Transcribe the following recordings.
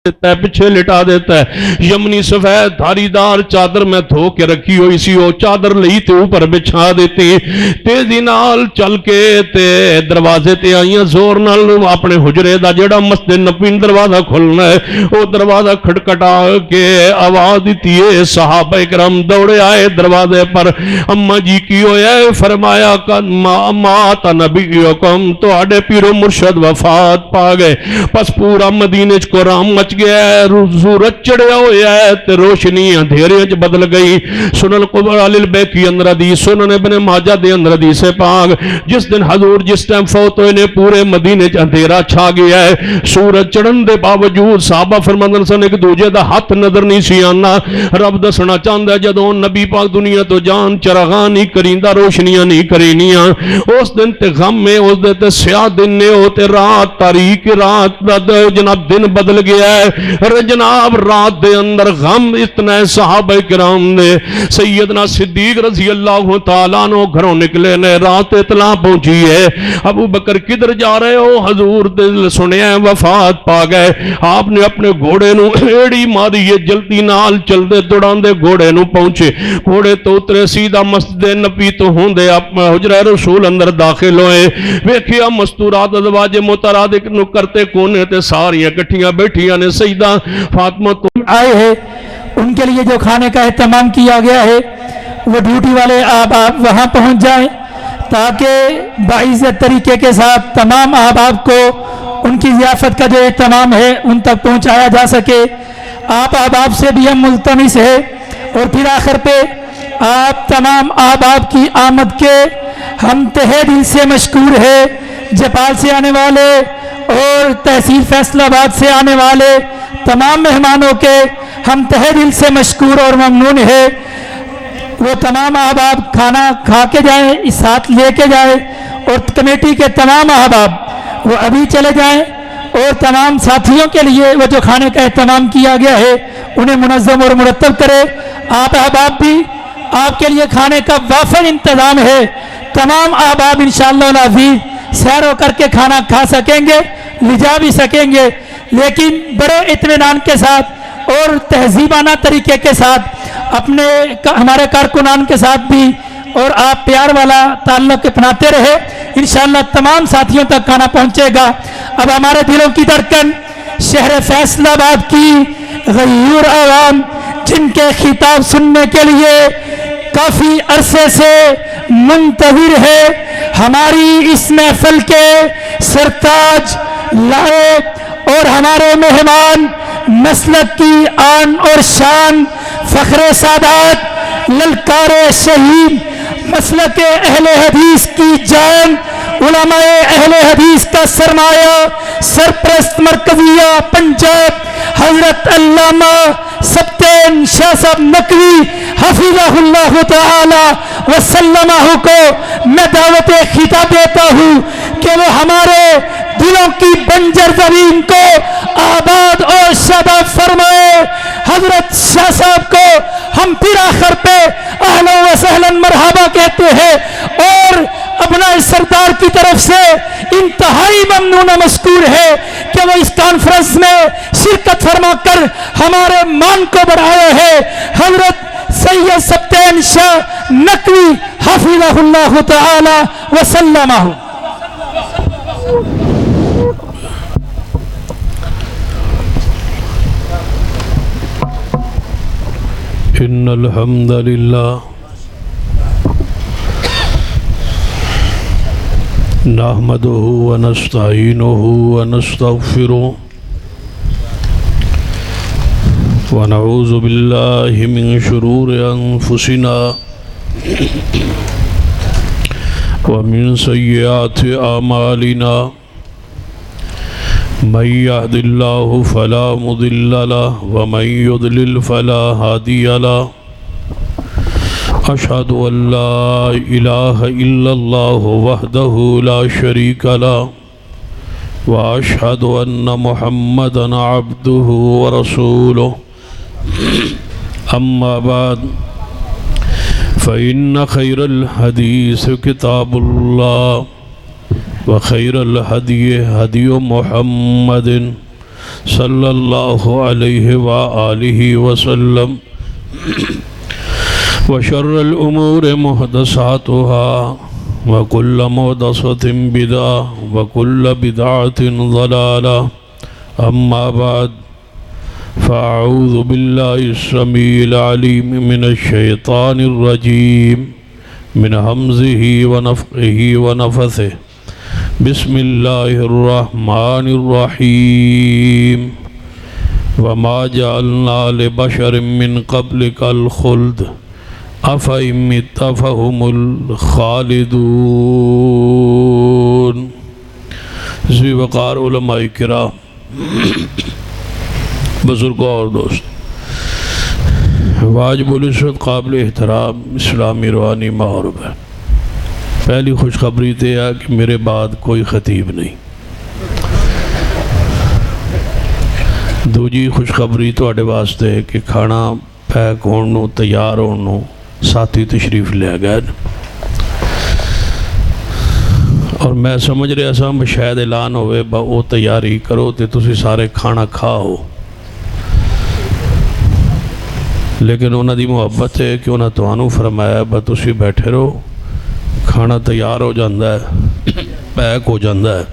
دیتا ہے، پیچھے لٹا دیتا ہے۔ یمنی سفید دھاری دار چادر میں دھو کے رکھی ہوئی سی، وہ چادر لئی تے اوپر بچھا دیتی، تیزی نال چل کے تے دروازے تے آئیاں، زور نال اپنے حجرے دا جڑا مسجد نبوی دروازہ کھلنا ہے وہ دروازہ کھٹکھٹا کے آواز دیتی ہے، صحابہ کرام دوڑے آئے دروازے پر۔ اماں جی کی ہویا ہے؟ فرمایا کہ مات نبیکم، تو آڈے پیر و مرشد وفات پا گئے۔ پس پورا مدینے کو رام مچ گیا ہے، سورج چڑھیا ہویا ہے تے روشنی اندھیرے وچ بدل گئی۔ سنن کبریٰ للبیہقی اندر حدیث، سنن ابن ماجہ دے اندر حدیث پاک، جس دن حضور جس ٹائم فوت ہوئے نے پورے مدینے چ اندھیرا چھا گیا ہے، سورج چڑھن دے باوجود صحابہ فرماندے سن ایک دوجے دا ہاتھ نظر نہیں سی آنا۔ رب دسنا چاہندا ہے جدوں نبی پاک دنیا تو جان چراغاں نہیں کریندا، روشنیاں نہیں کرینیاں، اس دن تے غم میں، اس دن تے سیاہ دن نے، او تے رات تاریک رات دا جناب دن بدل گیا ہے۔ جناب رات دے اندر غم اتنا ہے، صحابہ کرام نے سیدنا صدیق رضی اللہ تعالیٰ عنہ گھروں نکلے نے، رات اطلاع پہنچی ہے ابو بکر کدھر جا رہے ہو؟ حضور دل سنیا وفات پا گئے۔ آپ نے اپنے گھوڑے نو ایڑی ماری ہے، جلدی نال چل دے دوڑان دے گھوڑے نو پہنچے، گھوڑے تو اترے سیدھا مسجد نبی تو ہوں دے اپنا حجرہ رسول اندر داخل ہوئے، ویکھیا مستورات ازواج مترادق نو کرتے کونے تے ساریاں کٹھیاں بیٹھیاں نے، سیدہ فاطمہ تو آئے ہیں ان کے لیے جو کھانے کا اہتمام کیا گیا ہے وہ ڈیوٹی والے آپ وہاں پہنچ جائیں تاکہ باعزت طریقے کے ساتھ تمام احباب کو ان کی ضیافت کا جو اہتمام ہے ان تک پہنچایا جا سکے۔ آپ احباب سے بھی ہم ملتمس ہے، اور پھر آخر پہ آپ تمام احباب کی آمد کے ہم تہہ دل سے مشکور ہے۔ جپال سے آنے والے اور تحصیل فیصل آباد سے آنے والے تمام مہمانوں کے ہم تہہ دل سے مشکور اور ممنون ہے۔ وہ تمام احباب کھانا کھا کے جائیں، ساتھ لے کے جائیں، اور کمیٹی کے تمام احباب وہ ابھی چلے جائیں، اور تمام ساتھیوں کے لیے وہ جو کھانے کا اہتمام کیا گیا ہے انہیں منظم اور مرتب کرے۔ آپ احباب بھی، آپ کے لیے کھانے کا وافر انتظام ہے، تمام احباب انشاءاللہ العزیز سیر ہو کر کے کھانا کھا سکیں گے، لجا بھی سکیں گے، لیکن بڑے اطمینان کے ساتھ اور تہذیبانہ طریقے کے ساتھ اپنے ہمارے کارکنان کے ساتھ بھی، اور آپ پیار والا تعلق اپناتے رہے، انشاءاللہ تمام ساتھیوں تک کھانا پہنچے گا۔ اب ہمارے دلوں کی دھڑکن شہر فیصل آباد کی غیور عوام، جن کے خطاب سننے کے لیے کافی عرصے سے منتظر ہے، ہماری اس محفل کے سرتاج لائق اور ہمارے مہمان، مسلک کی آن اور شان، فخر سادات، للکار شہید، مسلک اہل حدیث کی جان، علماء اہل حدیث کا سرمایہ، سرپرست مرکزیہ پنجاب حضرت علامہ سبطین شاہ صاحب نقوی حفظہ اللہ تعالی وسلمہ کو میں دعوت خطاب دیتا ہوں کہ وہ ہمارے دلوں کی بنجر زمین کو آباد اور شاداب فرمائے۔ حضرت شاہ صاحب کو ہم پھر آخر پہ اہلا و سہلا مرحبا کہتے ہیں، اور اپنا سردار کی طرف سے انتہائی ممنون و مشکور ہے کہ وہ اس کانفرنس میں شرکت فرما کر ہمارے مان کو بڑھایا ہے۔ حضرت سید سبطین شاہ نقوی حفظہ اللہ تعالی وسلمہ۔ ان الحمد للہ نحمده ونستعینه ونستغفره ونعوذ باللہ من شرور انفسنا ومن سیئات اعمالنا من يهد الله فلا مضل له ومن يضلل فلا هادي له أشهد أن لا إله إلا الله وحده لا شريك له وأشهد أن محمدا عبده ورسوله أما بعد فإن خير الحديث كتاب الله وخير الهدي هدي محمد صلی اللہ علیہ وآلہ وسلم وشر الأمور محدثاتها وكل محدثة بدعة وكل بدعة ضلالة أما بعد فأعوذ بالله السميع العليم من الشيطان الرجيم من همزه ونفخه ونفثه بسم الله الرحمن الرحيم وما جعلنا لبشر من قبلك الخلد أفإن مت فهم الخالدون. ذی وقار علماء کرام، بزرگوں اور دوست، واجب العزت قابل احترام اسلامی روحانی محرم ہے. پہلی خوشخبری تو ہے کہ میرے بعد کوئی خطیب نہیں. دوجی خوشخبری تواڈے واسطے ہے کہ کھانا پیک ہونے تیار ہونے ساتھی تشریف لے گئے اور میں سمجھ رہا سا شاید اعلان ہوئے با وہ تیاری کرو تے تسی سارے کھانا کھاؤ، لیکن انہاں دی محبت ہے کہ انہاں توانوں فرمایا با تسی بیٹھے رہو، کھانا تیار ہو جاندہ ہے، پیک ہو جاندہ ہے،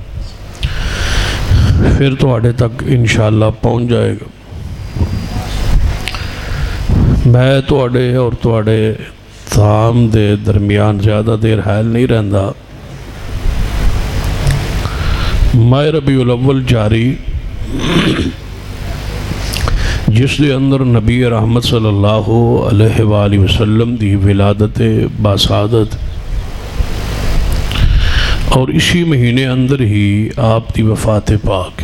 پھر تواڈے تک انشاءاللہ پہنچ جائے گا. میں تواڈے اور تواڈے طعام دے درمیان زیادہ دیر حائل نہیں رہندا. ماہ ربیع الاول جاری جس دے اندر نبی رحمت صلی اللہ علیہ وآلہ وسلم دی ولادت باسعادت، اور اسی مہینے اندر ہی آپ دی وفات پاک.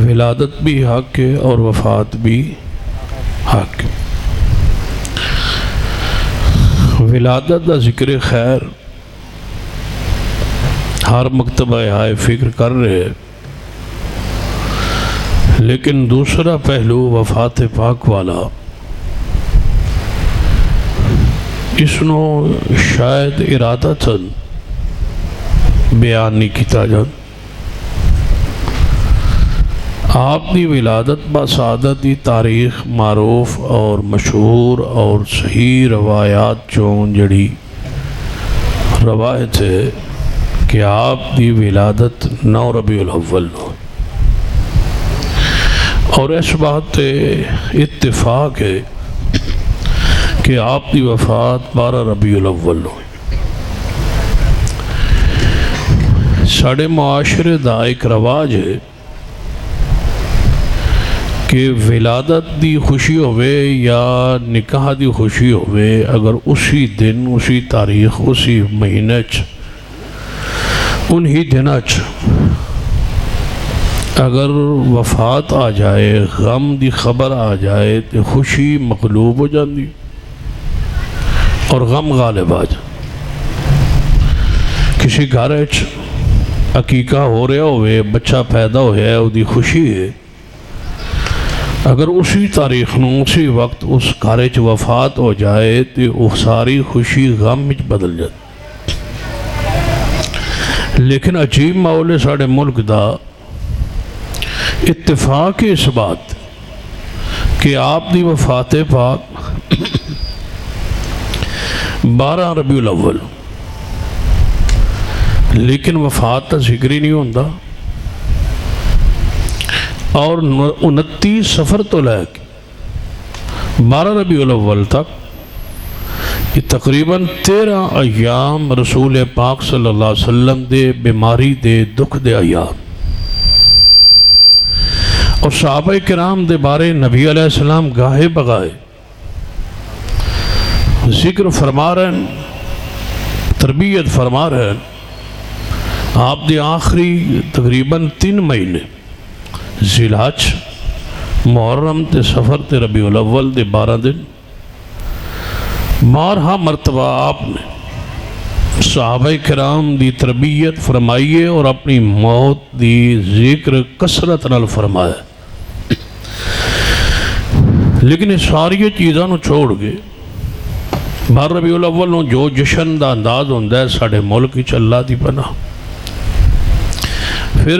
ولادت بھی حق ہے اور وفات بھی حق. ولادت دا ذکر خیر ہر مکتبہ ہائے فکر کر رہے، لیکن دوسرا پہلو وفات پاک والا اس نو شاید ارادہ تن بیان نہیں کیتا جان. آپ دی ولادت باسعادت دی تاریخ معروف اور مشہور اور صحیح روایات چون جڑی روایت ہے کہ آپ دی ولادت 9 ربیع الاول نو، اور اس بات اتفاق ہے کہ آپ دی وفات 12 ربیع الاول نو. ساڑھے معاشرے دا ایک رواج ہے کہ ولادت دی خوشی ہوئے یا نکاح دی خوشی ہوئے، اگر اسی دن اسی تاریخ اسی مہینے انہی دنچ اگر وفات آ جائے، غم دی خبر آ جائے تو خوشی مغلوب ہو جاندی اور غم غالب آ جائے. کسی گھر عقیقہ ہو رہا ہوئے، بچہ پیدا ہوا ہے، وہ دی خوشی ہے، اگر اسی تاریخ نو اسی وقت اس گھر وفات ہو جائے تو وہ ساری خوشی غم وچ بدل جائے. لیکن عجیب ماحول ساڑے ملک دا اتفاق اس بات کہ آپ دی وفات پاک 12 ربیع الاول، لیکن وفات تا ذکر ہی نہیں ہوندہ، اور 29 سفر تو لے کے 12 ربیع الاول تک یہ تقریباً 13 ایام رسول پاک صلی اللہ علیہ وسلم دے بیماری دے دکھ دے ایام، اور صحابہ کرام دے بارے نبی علیہ السلام گاہے بگائے ذکر فرما رہے ہیں، تربیت فرما رہے ہیں. آپ دے آخری تقریباً 3 مہینے ذی الحج، محرم تے سفر تے ربیع الاول دے 12 دن، بارہا مرتبہ آپ نے صحابہ کرام دی تربیت فرمائیے اور اپنی موت دی ذکر کثرت نال فرمایا. لیکن اس ساری چیزاں نو چھوڑ گئے 12 ربیع الاول نو جو جشن دا انداز ہوندہ ہے ساڑھے ملک وچ اللہ دی پناہ، پھر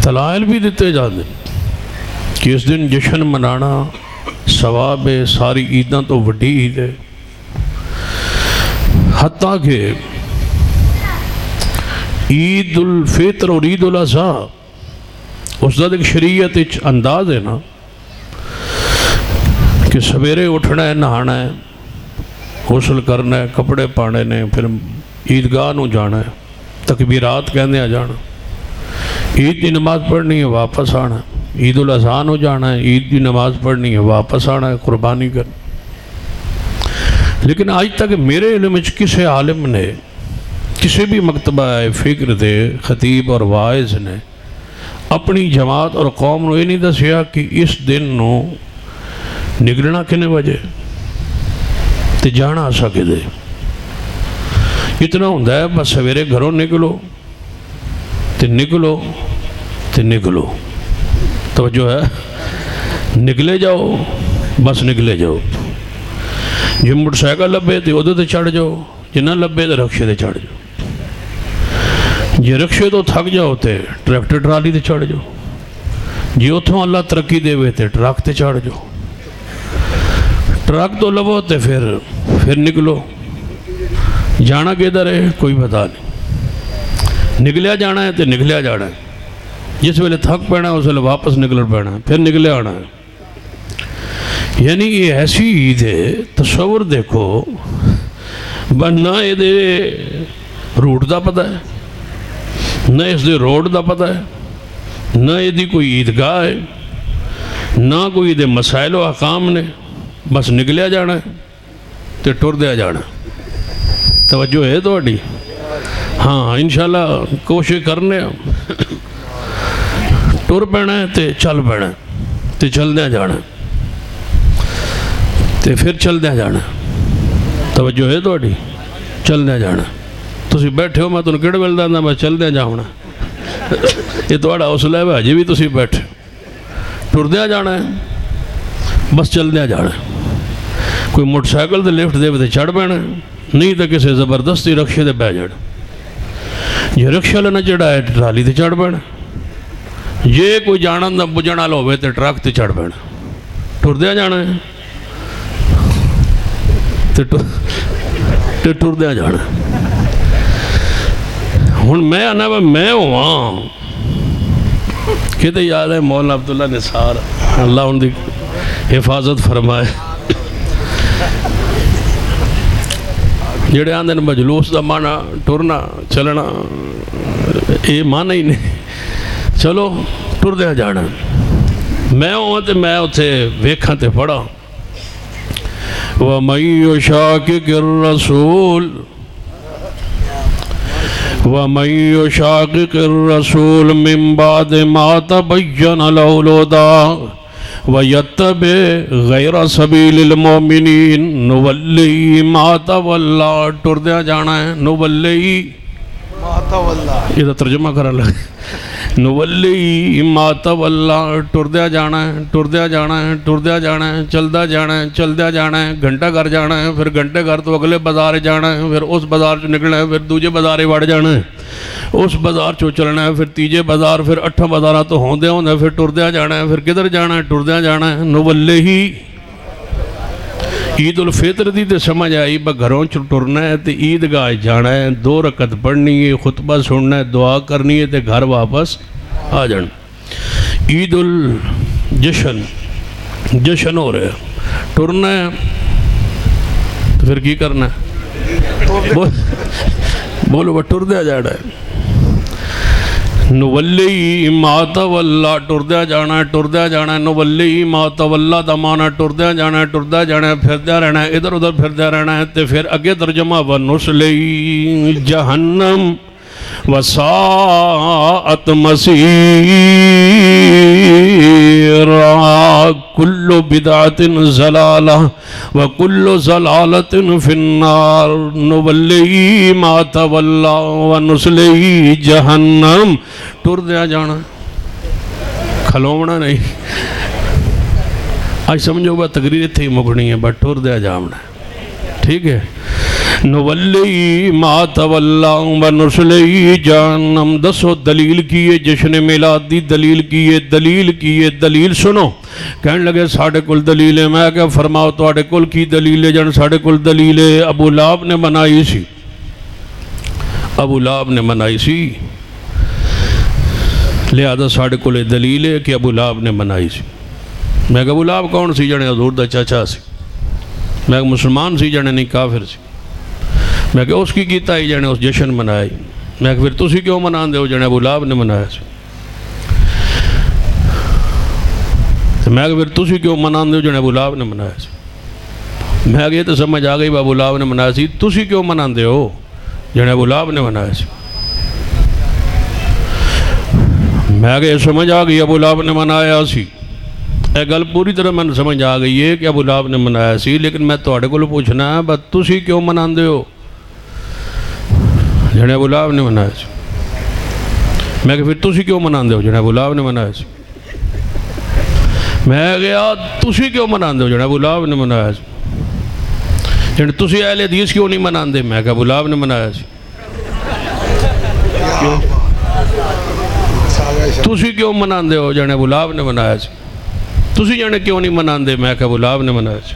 دلائل بھی دیتے جاتے کہ اس دن جشن منانا ثواب ہے، ساری عیداں تو وڈی عید ہے، حتیٰ کہ عید الفطر اور عید الاضحیٰ اس کا ایک شریعت انداز ہے نا کہ سویرے اٹھنا ہے، نہانا ہے، غسل کرنا ہے، کپڑے پانے نے، پھر عیدگاہ نو جانا ہے، تکبیرات کہنے آ جانا، عید کی نماز پڑھنی ہے، واپس آنا ہے، عید الاضحیٰ نو جانا ہے، عید کی نماز پڑھنی ہے، واپس آنا ہے، قربانی کر۔ لیکن آج تک میرے علم میں کسی عالم نے، کسی بھی مکتبہ فکر دے خطیب اور واعظ نے اپنی جماعت اور قوم نو یہ نہیں دسیا کہ اس دن نو نکلنا کنے وجہ تے جانا سکے دے۔ اتنا ہوندہ ہے بس سویرے گھروں نکلو تے نکلو تے نکلو، توجہ ہے، نکلے جاؤ، بس نکلے جاؤ، جی موٹر سائیکل لبے تے ادھر تے چڑھ جاؤ، جی نہ لبے تے رکشے تے چڑھ جاؤ، جی رکشے تو تھک جاؤ تے ٹریکٹر ٹرالی تے چڑھ جاؤ، جی اتھوں اللہ ترقی دے ہوئے تے ٹرک تے چڑھ جاؤ، ٹرک تو لبو تے پھر نکلو، جانا کدھر ہے کوئی پتہ نہیں، نکلیا جانا ہے تے نکلیا جانا ہے، جس ویلے تھک پینا اس ویلے واپس نکل پینا، پھر نکلے آنا ہے۔ یعنی یہ ایسی عید ہے، تصور دیکھو، نہ یہ دے روٹ دا پتہ ہے، نہ اس دے روڈ دا پتہ ہے، نہ یہ دی کوئی عیدگاہ ہے، نہ کوئی دے مسائل و احکام نے، بس نکلیا جانا ہے تے ٹر دیا جانا۔ توجہ ہے تھوڑی؟ ہاں انشاءاللہ کوشش کرنے ٹر پینا ہے تے چل پینا ہے تے چل دیا جانا تے پھر چل دیا جانا۔ توجہ ہے تھوڑی؟ چل دیا جانا۔ تسی بیٹھے ہو میں تنہوں کیڑے ویل دانا میں چل دیا جاؤنا، یہ تھوڑا حوصلہ ہے بھاجی بھی تسی بیٹھے ٹر دیا جانا ہے، بس چل دیا جانا ہے۔ کوئی موٹر سائیکل دے لفٹ دے تے چڑھ پینا ہے، نہیں تو کسی زبردستی رکشے دے بہ جانا، یہ رکشہ لینا چڑھا ہے ٹرالی تے چڑھ پینا، یہ کوئی جانا نہ بجھنا لو ہوئے تے ٹرک تے چڑھ پینا، ٹر دیا جانا ہے تے ٹر دیا جانا ہے۔ ہن میں آنا میں ہوں کہتے یاد ہے مولانا عبداللہ نثار، اللہ ان دی حفاظت فرمائے، جڑے آندے مجلوس دا مانا ٹرنا چلنا، یہ مانا ہی نہیں، چلو ٹر دیا جانا۔ میں ہوں تے میں اتھے ویکھاں تے پڑھا وَمَن يُشَاقِقِ الرَّسُولِ وَمَن يُشَاقِقِ الرَّسُولِ مِن بَعْدِ مَا تَبَيَّنَ لَهُ الْهُدَىٰ وَيَتَّبِعْ غَيْرَ سَبِيلِ الْمُؤْمِنِينَ نُوَلِّهِ مَا تَوَلَّىٰ، ٹر دیا جانا ہے، نُوَلِّهِ مَا تَوَلَّىٰ، یہ ترجمہ کرا لگے، نُوَلِّهِ مَا تَوَلَّىٰ، ٹر دیا جانا ہے، ٹر دیا جانا ہے، ٹر دیا جانا ہے، چلدا جانا ہے، چلدا جانا ہے، گھنٹہ گھر جانا ہے، پھر گھنٹے گھر تو اگلے بازار جانا ہے، پھر اس بازار چ نکلنا ہے، پھر دوجے بازارے وڑ جانا ہے، اس بازار چو چلنا ہے، پھر تیجے بازار، پھر 8 بازار تو ہوندے ہوندے پھر ٹر دیا جانا ہے، پھر کدھر جانا ہے، ٹر دیا جانا ہے۔ نُوَلِّهِ عید الفطر دی تے سمجھ آئی با گھروں چ ٹرنا ہے تے عیدگاہ جانا ہے، 2 رکعت پڑھنی ہے، خطبہ سننا ہے، دعا کرنی ہے تے گھر واپس آ جان۔ عید جشن ہو رہے ٹرنا ہے تو پھر کی کرنا ہے، بولو وہ ٹر دیا جانا ہے۔ نُوَلِّهِ مَا تَوَلَّىٰ، ٹر دیا جانا ہے، ٹر دیا جانا ہے، نُوَلِّهِ مَا تَوَلَّىٰ دا مانا ٹر دیا جانا ہے، ٹردیا جانا ہے، پھردیا رہنا ہے، ادھر ادھر پھردیا رہنا ہے، تے پھر اگے ترجمہ وَنُصْلِهِ جَهَنَّمَ وَسَاءَتْ مَصِيرًا كُلُّ بِدْعَةٍ ضَلَالَةٍ وَكُلُّ ضَلَالَةٍ فِي النَّارِ نُوَلِّهِ مَا تَوَلَّىٰ وَنُصْلِهِ جَهَنَّمَ، ٹر دیا جانا، کھلونا نہیں۔ آج سمجھو با تقریر تھی مکنی ہے، بٹ ٹر دیا جانا، ٹھیک ہے۔ نولی ما تولا ونصلی جہنم. دسو دلیل کیے جشن میلاد دی دلیل کیے دلیل سنو. کہنے لگے ساڑھے کل دلیل ہے. میں کہا فرماؤ توڑے کل کی دلیل ہے. جن ساڑھے کل دلیل ہے ابو لہب نے منائی سی. ابو لہب نے منائی سی لہذا ساڑھے کل دلیل ہے کہ ابو لہب نے منائی سی. میں کہا ابو لہب کون سی؟ جنے حضور دا چاچا سی. میں کہا مسلمان سی جنے نہیں کافر سی. میں کہا اس کی کیتا ہی جنے اس جشن منائی. میں کہا پھر تسی کیوں منان دے ہو؟ جنے ابو لہب نے منایا سی. میں کہا پھر تسی کیوں منان دے ہو؟ جنے ابو لہب نے منایا سی. میں کہا یہ تو سمجھ آ گئی ابو لہب نے منایا سی. تسی کیوں منان دے ہو؟ جنے ابو لہب نے منایا سی. میں کہا یہ سمجھ آ گئی ابو لہب نے منایا سی. اے گل پوری طرح میں سمجھ آ گئی ہے کہ ابو لہب نے منایا سی. لیکن میں توڑے کو پوچھنا ہے بس تسی کیوں منان دے ہو؟ جنے ابو لہب نے منایا سی. میں کہ پھر تسی کیوں منان دے ہو؟ جنے ابو لہب نے منایا سی. میں گیا تسی کیوں منان دے ہو؟ جنے ابو لہب نے منایا سی. جنے تسی اہل حدیث کیوں نہیں منان دے؟ میں کہ ابو لہب نے منایا سی. تسی کیوں منان دے ہو؟ جنے ابو لہب نے منایا سی. تسی جنے کیوں نہیں منان دے؟ میں کہ ابو لہب نے منایا سی.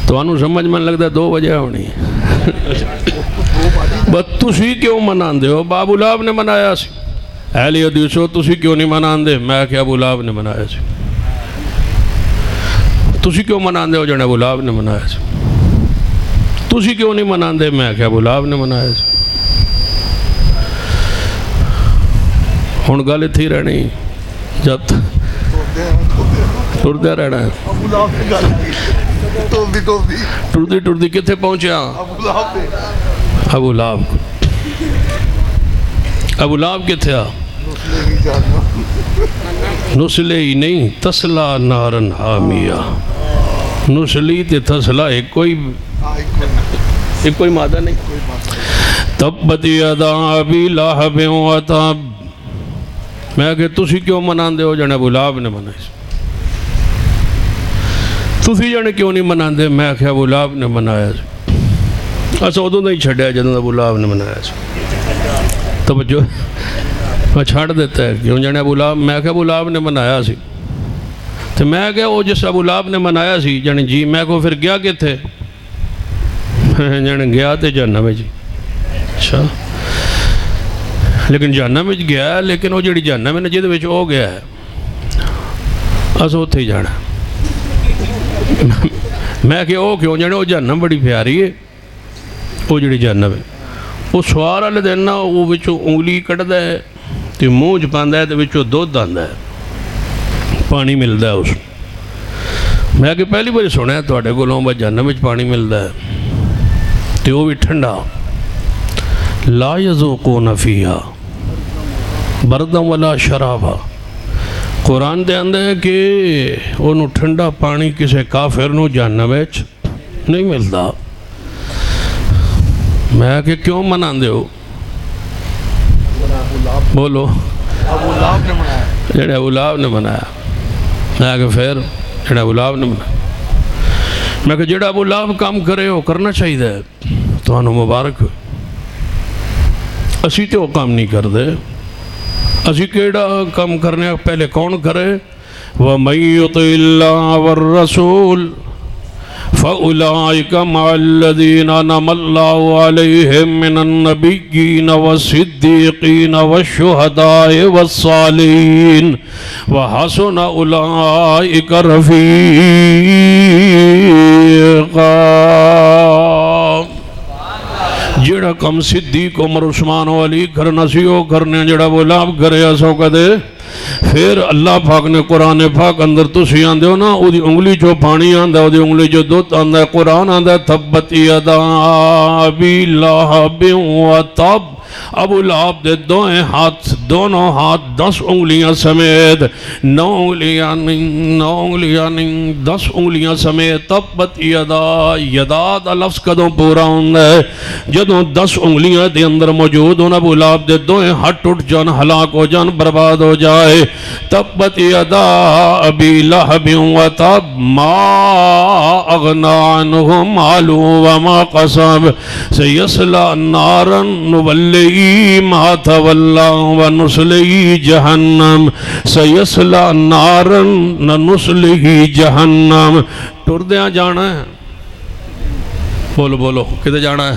تو انہوں سمجھ میں لگتا ہے 2 وجہ ہونی بس تسی کیوں منان دے ہو؟ ابو لہب نے منایا سی. اہل حدیث ہو تسی کیوں نہیں منان دے؟ میں کہ ابو لہب نے منایا سی. تسی کیوں منان دے ہو؟ جنے ابو لہب نے منایا سی. تسی کیوں نہیں منان دے؟ میں کہ ابو لہب نے منایا سی. ہن گل اتھی رہنی جب ٹردے رہنا ہے. ٹردی کتنے پہنچیا؟ ابو لہب. ابو لہب کتنے آ؟ نسلے ہی نہیں تسلا نارن حامیہ. نسلی تے تسلا ایک کوئی مادہ نہیں. تبت یدا ابی لہب و تب. میں کہ تسی کیوں منان دے ہو؟ جنے ابو لہب نے منائی. تسی جنے کیوں نہیں منان دے؟ میں کہ ابو لہب نے منایا سی. اسا ادوں نہیں چھڈیا جدوں ابو لہب نے منایا سی. توجہ میں چھڑ دیتا ہے کیوں؟ جنے ابو لہب. میں کہ ابو لہب نے منایا سی. تو میں کہ وہ جس ابو لہب نے منایا سی جنے جی. میں کو پھر گیا کتھے؟ جنے گیا تے جہنم میں جی. اچھا لیکن جہنم میں گیا ہے. لیکن وہ جڑی جہنم میں جہدے وچ ہو گیا ہے اسا اوتھے ہی جانا. میں کہ وہ کیوں؟ جنے وہ جہنم بڑی پیاری ہے. وہ جڑی جہنم ہے وہ سوار والے دن نا وہ وچوں انگلی کٹدا ہے تے منہ چ پاندا ہے تے وچوں دودھ آندا ہے پانی ملدا ہے اس. میں کہ پہلی بار سنیا تواڈے کولوں بس جہنم وچ پانی ملدا ہے تے وہ بھی ٹھنڈا. لا یذوقون فیہا بردا ولا شرابا. قرآن دے اندر ہے کہ انہوں ٹھنڈا پانی کسے کافر نو جہنم وچ نہیں ملتا. میں کہ کیوں منان دے ہو؟ بولو. جڑے ابو لہب نے منایا. میں کہ پھر جڑے ابو لہب نے منایا. میں کہ جڑا ابو لہب کام کرے ہو کرنا چاہیے تو انہوں مبارک. اسی تو کام نہیں کر دے. اسی کیڑا کام کرنے پہلے کون کرے؟ وَمَن يُطِعِ اللَّهَ وَالرَّسُولَ فَأُولَٰئِكَ مَعَ الَّذِينَ أَنْعَمَ اللَّهُ عَلَيْهِم مِّنَ النَّبِيِّينَ وَالصِّدِّيقِينَ وَالشُّهَدَاءِ وَالصَّالِحِينَ وَحَسُنَ أُولَٰئِكَ رَفِيقًا. جڑا کم صدیق عمر عثمان و علی کرنا سی وہ کرنے. جڑا ابو لہب کرے اسو کدے. پھر اللہ پاک نے قرآن پاک اندر تسی آندے ہو نا او دی انگلی چو پانی آندا ہے او دی انگلی چو دودھ آندا ہے. قرآن آندا ہے تبت یدا ابی لہب و تب. ابو لہب دے دونوں ہاتھ 10 انگلیاں سمیت 9 انگلیاں نہیں 10 انگلیاں سمیت. تبت یدا دا لفظ کدوں پورا ہوندا ہے؟ جدوں 10 انگلیاں دے اندر موجود ہون ابو لہب دے دوئے ہاتھ ٹوٹ جان ہلاک ہو جان برباد ہو جان. ہے تبت یدا ابی لہب وتب ما اغنی عنہ مالہ وما کسب سیصلی نارا نصلیہ ما تولی ونصلیہ جہنم سیصلی نارا نصلیہ جہنم. ٹردیاں جانا ہے, بولو بولو کتے جانا ہے؟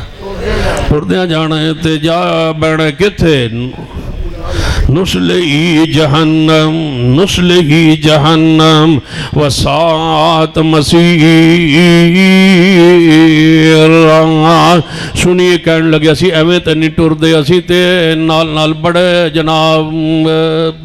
ٹردیاں جانا ہے. تے جا بیٹھے کتے نصلیہ جہنم نصلیہ جہنم وساعت مسیرا. سنیے کہنے لگے اسی ایویں تے نہیں ٹردے, اسی تے نال نال بڑے جناب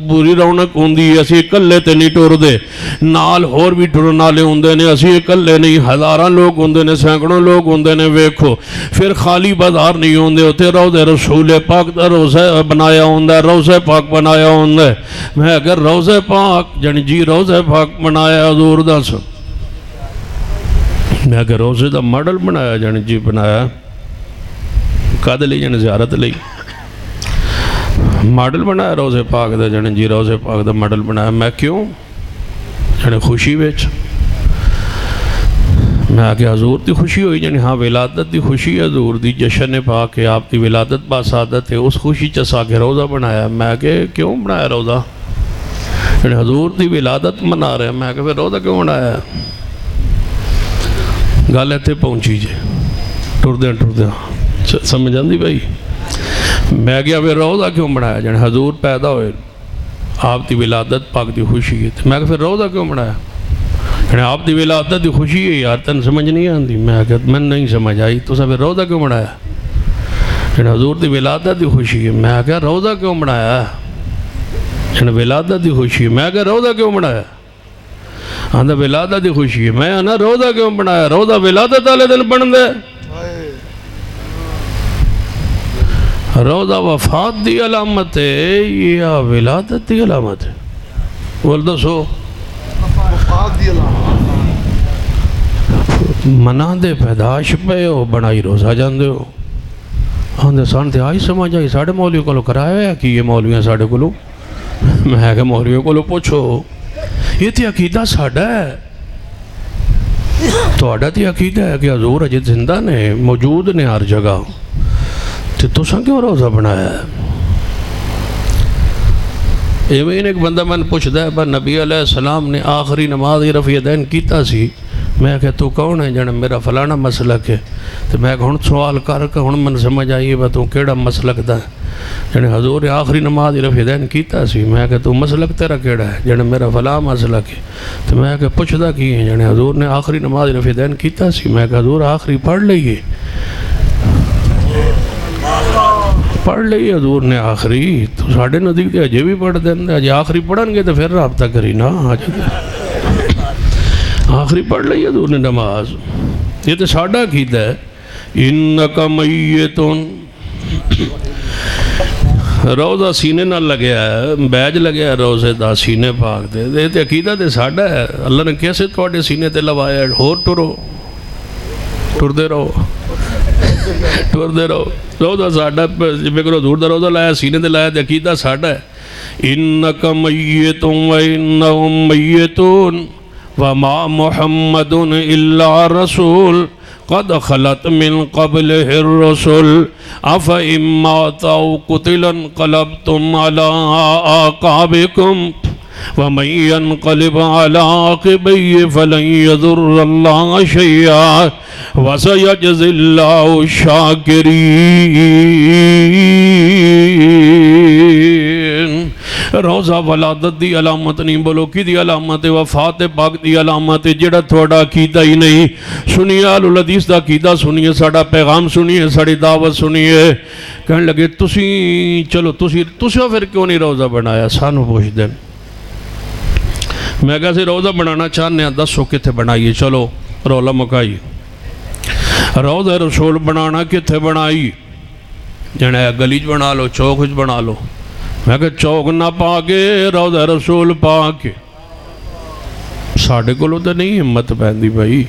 بری رونق ہوندی, اسی اکلے تے نہیں ٹردے, نال ہور بھی ٹرن والے ہوندے نے, اسی اکلے نہیں ہزاراں لوگ ہوندے نے, سینکڑوں لوگ ہوندے نے. ویکھو پھر خالی بازار نہیں ہوندے, اوتے روضہ رسول پاک دا روضہ بنایا ہوندا ہے, روضہ پاک بنایا ہوندا ہے. میں اگر روضہ پاک جن جی روضہ پاک بنایا حضور دا سو, میں اگر روضے دا ماڈل بنایا جن جی بنایا کد لئی جن زیارت لئی ماڈل بنایا روضے پاک دا جن جی روضے پاک دا ماڈل بنایا. میں کیوں جن خوشی ویچ میں آگے حضور دی خوشی ہوئی جنی ہاں ولادت دی خوشی ہے, حضور دی جشن پاک ہے, آپ دی ولادت باسعادت ہے, اس خوشی چسا کے روضہ بنایا. میں آگے کیوں بنایا روضہ جنی حضور دی ولادت منا رہے ہیں, میں آگے پھر روضہ کیوں بنایا؟ گل ایتھے پہنچی جے ٹردیاں ٹردیاں سمجھ آندی بھائی. میں گیا پھر روضہ کیوں بنایا جنی حضور پیدا ہوئے, آپ دی ولادت پاک دی خوشی ہے. میں آگے پھر روضہ کیوں بنایا یعنی آپ دی ولادت دی خوشی ہے یار, تن سمجھ نہیں آندی. میں کہتا میں نہیں سمجھ آئی, تو پھر روضہ کیوں بنایا یعنی حضور دی ولادت دی خوشی ہے. میں کہا روضہ کیوں بنایا یعنی ولادت دی خوشی ہے. میں کہا روضہ کیوں بنایا آندھا ولادت دی خوشی ہے. میں آنا روضہ کیوں بنایا, روضہ ولادت والے دن بن دے, روضہ وفات دی علامت ہے یا ولادت دی علامت ہے؟ بول دو سو منا دے پیداش پہ ہو بنائی روزہ جاندے ہو. آندھے سانتے آئی سمجھ آئی ساڑھے مولویوں کو لو کرایا ہے کہ یہ مولویاں ساڑھے کو لو. میں کہ مولویوں کو لو پوچھو یہ تی عقیدہ ساڑھا ہے, تو آڑھا تی عقیدہ ہے کہ حضور اجت زندہ نے موجود نے ہر جگہ, تو ساں کیوں روزہ بنایا ہے؟ ایوین ایک بندہ میں نے پوچھ دے با نبی علیہ السلام نے آخری نماز رفع دین کیتا سی. میں کہ تو کون ہے جن میرا فلانا مسلک ہے, تو میں کہ ہن سوال کر کے ہن من سمجھ آئیے با تو کیڑا مسلک دا ہے جن حضور نے آخری نماز رفع دین کیتا سی. میں کہ تو مسلک تیرا کیڑا ہے جن میرا فلاں مسلک ہے. تو میں کہ پوچھ دا کی ہے جن حضور نے آخری نماز رفع دین کیتا سی. میں کہ حضور آخری پڑھ لئیے پڑھ لئی حضور نے آخری, تو ساڑھے نزدیک دے اجے بھی پڑھ دیں, اجے آخری پڑھن گے تو پھر رابطہ کری نا, آخری پڑھ لئی حضور نے نماز. یہ تو ساڑھا عقیدہ ہے. انکا میتون روزہ سینے نہ لگیا ہے, بیج لگیا ہے روزے دا سینے پاک دے. یہ تو عقیدہ تے ساڑھا ہے. اللہ نے کیسے تھوڑے سینے تے لوایا, ہور ٹرو ٹردے رہو ٹردے رہو. روزہ ساڑھا جب کرو حضور دا روزہ لایا سینے دے لایا تے عقیدہ ساڑھا ہے. انکا میتون و انہم میتون وما محمد الا رسول قد خلت من قبله الرسل افإن مات أو قتل انقلبتم على أعقابكم ومن ينقلب على عقبيه فلن يضر الله شيئا وسيجزي الله الشاكرين. روزہ ولادت دی علامت نہیں, بولو کی دی علامت ہے؟ وفات پاک دی علامت ہے. جڑا تھوڑا عقیدہ ہی نہیں سنیے, اہل الحدیث دا عقیدہ سنیے, ساڑا پیغام سنیے, ساڑی دعوت سنیے. کہنے لگے تسی چلو تسی پھر کیوں نہیں روزہ بنایا, سانو پوچھ دیں. میں کہا سے روزہ بنانا چاہنے ہیں, دسو کتے بنائیے, چلو رولا مکائی. روزہ رسول بنانا کتے بنائی, جنہیں گلیج بنا لو, چوکج بنا لو. میں کہ چوک نہ پا کے روضہ رسول پا کے ساڑھے کو لو تو نہیں ہمت پہن دی بھائی.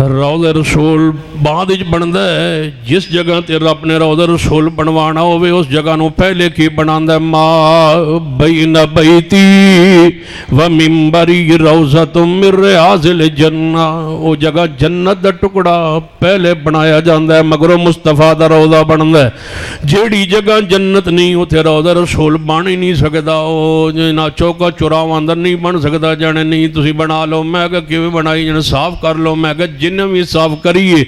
روضہ رسول بعد وچ بندا ہے جس جگہ تے رب نے روضہ رسول بنوانا ہوئے اس جگہ نو پہلے کی بناندا ہے ما بین بیتی و منبری روضۃ من ریاض الجنہ او جگہ جنت دا ٹکڑا پہلے بنایا جاندا ہے مگر مصطفیٰ دا روضہ بندا ہے جیڑی جگہ جنت نہیں اوتھے روضہ رسول بن ہی نہیں سکدا او نہ چوکا چوراواں اندر نہیں بن سکدا جانے نہیں تسی بنا لو میں کہ کیویں بنائی جانے صاف کر لو میں کہ جنہیں بھی صاف کریے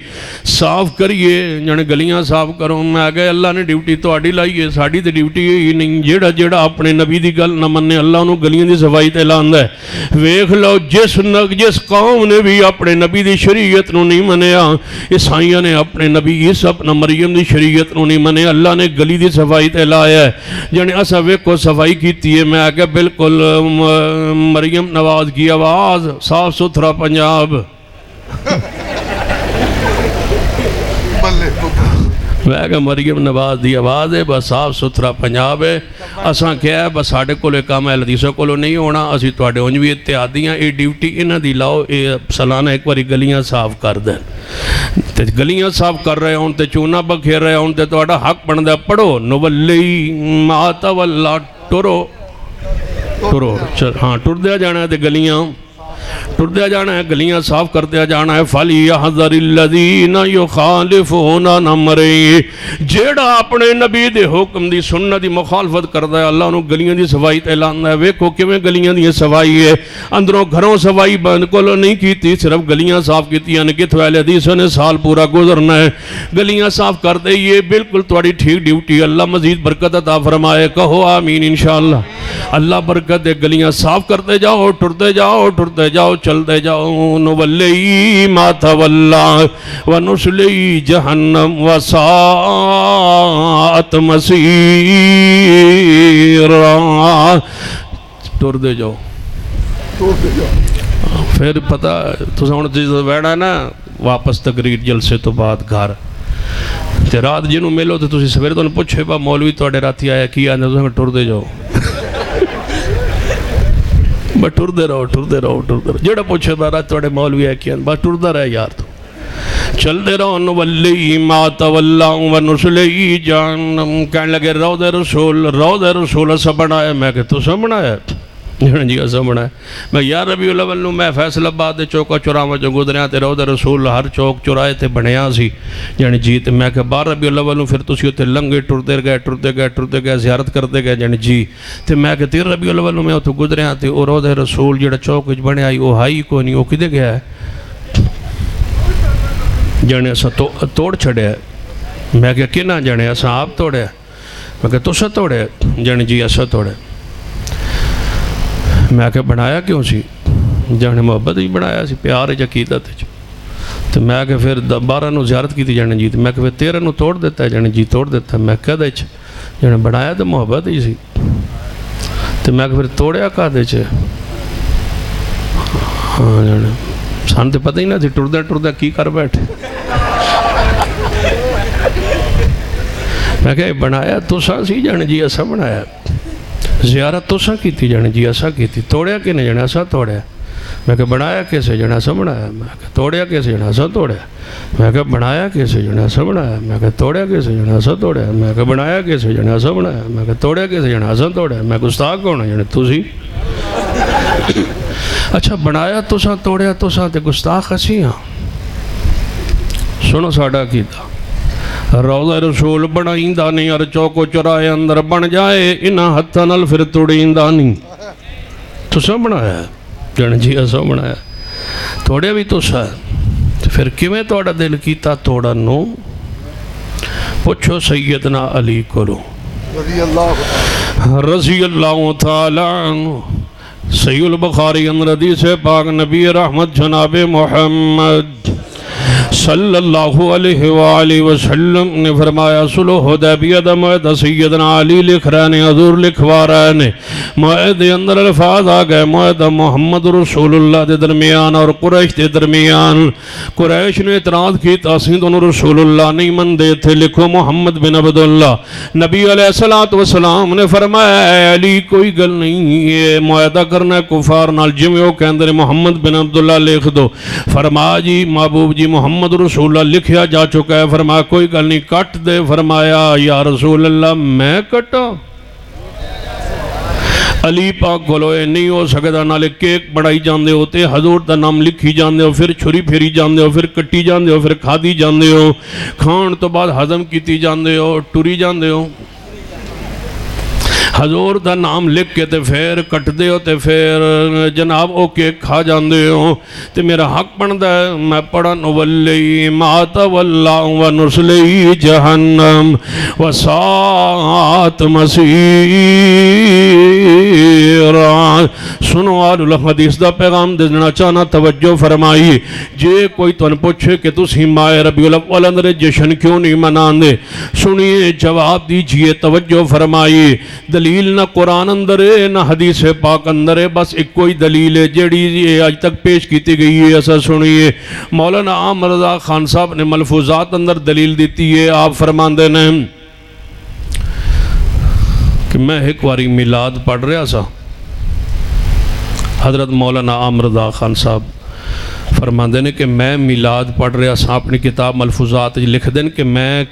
جانے گلیاں صاف کرو میں کہ اللہ نے ڈیوٹی تو آڈی لائیے ساڑی تے ڈیوٹی ہی نہیں جیڑا اپنے نبی دی گل نہ مننے اللہ انہوں گلیاں دی صفائی تے لاندہ ہے ویکھ لو جس قوم نے بھی اپنے نبی دی شریعت نو نہیں منیا عیسائیاں نے اپنے نبی عیسیٰ اپنا مریم دی شریعت نو نہیں منیا اللہ نے گلی دی صفائی تے لایا ہے جانے اسا ویکھو صفائی کیتی ہے میں کہ بالکل مریم نواز کی آواز صاف ستھرا پنجاب میں کہ مریم نواز دی آواز ہے بس صاف ستھرا پنجاب ہے اساں کیا ہے بس ساڑھے کولے کام ہے لدیسوں کولو نہیں ہونا اسی تو آڑے انجوی اتحادیاں اے ڈیوٹی انہ دی لاؤ اے سالانہ ایک باری گلیاں صاف کر دیں تے گلیاں صاف کر رہے ہوں تے چونا بکھیر رہے ہوں تے تو آڑا حق بندہ پڑھو نولی ما تولا ٹرو ہاں ٹر دیا جانا ہے تے گلیاں ٹر دیا جانا ہے گلیاں صاف کر دیا جانا ہے فَلْيَحْذَرِ الَّذِينَ يُخَالِفُونَ عَنْ أَمْرِهِ جیڑا اپنے نبی دے حکم دی سنت دی مخالفت کردا ہے اللہ انہوں گلیاں دی صفائی تے لاندہ ہے ویکھو کیویں گلیاں دی صفائی ہے اندروں گھروں صفائی بند کولو نہیں کیتی صرف گلیاں صاف کیتی یعنی کہ تھوالے حدیثوں نے سال پورا گزرنا ہے گلیاں صاف کر دے یہ بالکل تواڈی ٹھیک ڈیوٹی اللہ مزید برکت عطا فرمائے کہو آمین انشاءاللہ اللہ برکت دے گلیاں صاف کرتے جاؤ ٹرتے جاؤ چلتے جاؤ نولی ما تولا ونسلی جہنم وساعت مسیرا ٹرتے جاؤ پھر پتہ تو سامنے چیز بیٹھا نا واپس تقریر جلسے تو بعد گھر تے رات جنہوں ملو تے تسی سویرے تو نے پوچھے با مولوی تو اڈے راتی آیا کی آنے تو ٹرتے جاؤ بس ٹردے رہو جیڑا پوچھے با رات توڑے مولوی ہے کیا بس ٹردہ رہے یار تو چلتے رہو نولی ما تولا ونسلی جہنم کہنے لگے روضہ رسول اسا بنایا میں کہ تو سا بنایا جی اسا بنایا میں یا ربیع الاول نو میں فیصل آباد دے چوکا چوراواں جو گزریا تے روضہ رسول ہر چوک چورائے تے بنیا سی یعنی جی تے میں کہ 12 ربیع الاول نو پھر تسی ہوتے لنگے ٹرتے گئے زیارت کرتے گئے یعنی جی تے میں کہ 13 ربیع الاول نو میں اتھو گزریا تے او روضہ رسول جڑا چوک وچ بنیا او ہائی کو نہیں او کدے گیا ہے جانے اسا توڑ چھڑیا میں کہ کنا جانے اسا آپ توڑیا میں کہ تسا توڑیا جانے جی اسا توڑیا میں کہ بنایا کیوں سی جانے محبت ہی بنایا سی پیار عقیدت تو میں کہ پھر 12 نو زیارت کی تھی جانے جی میں کہ پھر 13 نو توڑ دیتا ہے جانے جی توڑ دیتا ہے میں کہہ دے جانے بنایا تو محبت ہی سی تو میں کہ پھر توڑیا کہا دے ہاں جانے سان تو پتہ ہی نہ تھی ٹردہ کی کر بیٹھے میں کہ بنایا تو سا سی جانے جی ایسا بنایا زیارت تو سا کی تھی جانے جی ایسا کی تھی توڑیا کہ نہیں جانے ایسا توڑیا میں کہ بنایا کیسے جانے ایسا بنایا میں کہ توڑیا کیسے جانے ایسا توڑیا میں کہ بنایا کیسے جانے ایسا بنایا میں کہ توڑیا کیسے جانے ایسا توڑیا میں کہ بنایا کیسے جانے ایسا بنایا میں کہ توڑیا کیسے جانے ایسا توڑیا میں گستاخ کون ہے جانے تو سی اچھا بنایا تو سا توڑیا تو سا تے گستاخ اسی ہاں سنو ساڑا کیتا روضہ رسول بنائیندہ نہیں ہر چوکو چرائے اندر بن جائے انہا ہتھا نل پھر توڑیندہ نہیں تو سا بنایا جانے جی ایسا بنایا توڑیا بھی تو سا پھر کیویں توڑا دل کیتا توڑا نو پوچھو سیدنا علی کرو رضی اللہ تعالیٰ عنہ صحیح البخاری اندر حدیث پاک نبی رحمت جناب محمد صلی اللہ علیہ وآلہ وسلم نے فرمایا صلح حدیبیہ دا معاہدہ سیدنا علی لکھ رہے ہیں، حضور لکھوا رہے ہیں، معاہدے اندر الفاظ آ گئے معاہدہ محمد رسول اللہ دے درمیان اور قریش دے درمیان۔ قریش نے اعتراض کی تاسیں دونوں رسول اللہ نہیں من دے تھے، لکھو محمد بن عبداللہ۔ نبی علیہ السلام نے فرمایا اے علی کوئی گل نہیں، یہ معاہدہ کرنا ہے کفار نال، جویں وہ کہندے نے محمد بن عبداللہ لکھ دو۔ فرمایا جی محبوب جی محمد رسول اللہ لکھیا جا چکا ہے۔ فرمایا کوئی گل نہیں کٹ دے۔ فرمایا یا رسول اللہ میں کٹا؟ علی پاک کولو نہیں ہو سکتا، نالے کیک بڑھائی جاندے ہوتے، حضور دا نام لکھی جاندے ہو، پھر چھری پھیری جاندے ہو، پھر کٹی جاندے ہو، پھر کھادی جاندے ہو، کھان تو بعد ہضم کیتی جاندے ہو، ٹری جاندے ہو۔ حضور دا نام لکھ کے تے پھر کٹ دے ہو تے پھر جناب او کیک کھا جاندے ہو، تے میرا حق بندا ہے میں پڑھن ولی ما تولا ونصلی جہنم وساعت مسیرا۔ سنو آل الحدیث دا پیغام دینا چاہنا توجہ فرمائی۔ جے کوئی تن پوچھے کہ تسی ماہ ربیع الاول اندر جشن کیوں نہیں مناندے، سنیے جواب دیجئے توجہ فرمائی۔ دلیل نہ قرآن اندر ہے نہ حدیث پاک اندر ہے، بس ایک کوئی دلیل ہے جیڑی آج تک پیش کیتی گئی ہے۔ ایسا سنیے مولانا عامر رضا خان صاحب نے ملفوظات اندر دلیل دیتی ہے۔ آپ فرماندے نے کہ میں ایک واری میلاد پڑھ رہا سا، حضرت مولانا عامر رضا خان صاحب فرماندے نے کہ میں میلاد پڑھ رہا سا، اپنی کتاب ملفوظات لکھ دیں کہ میں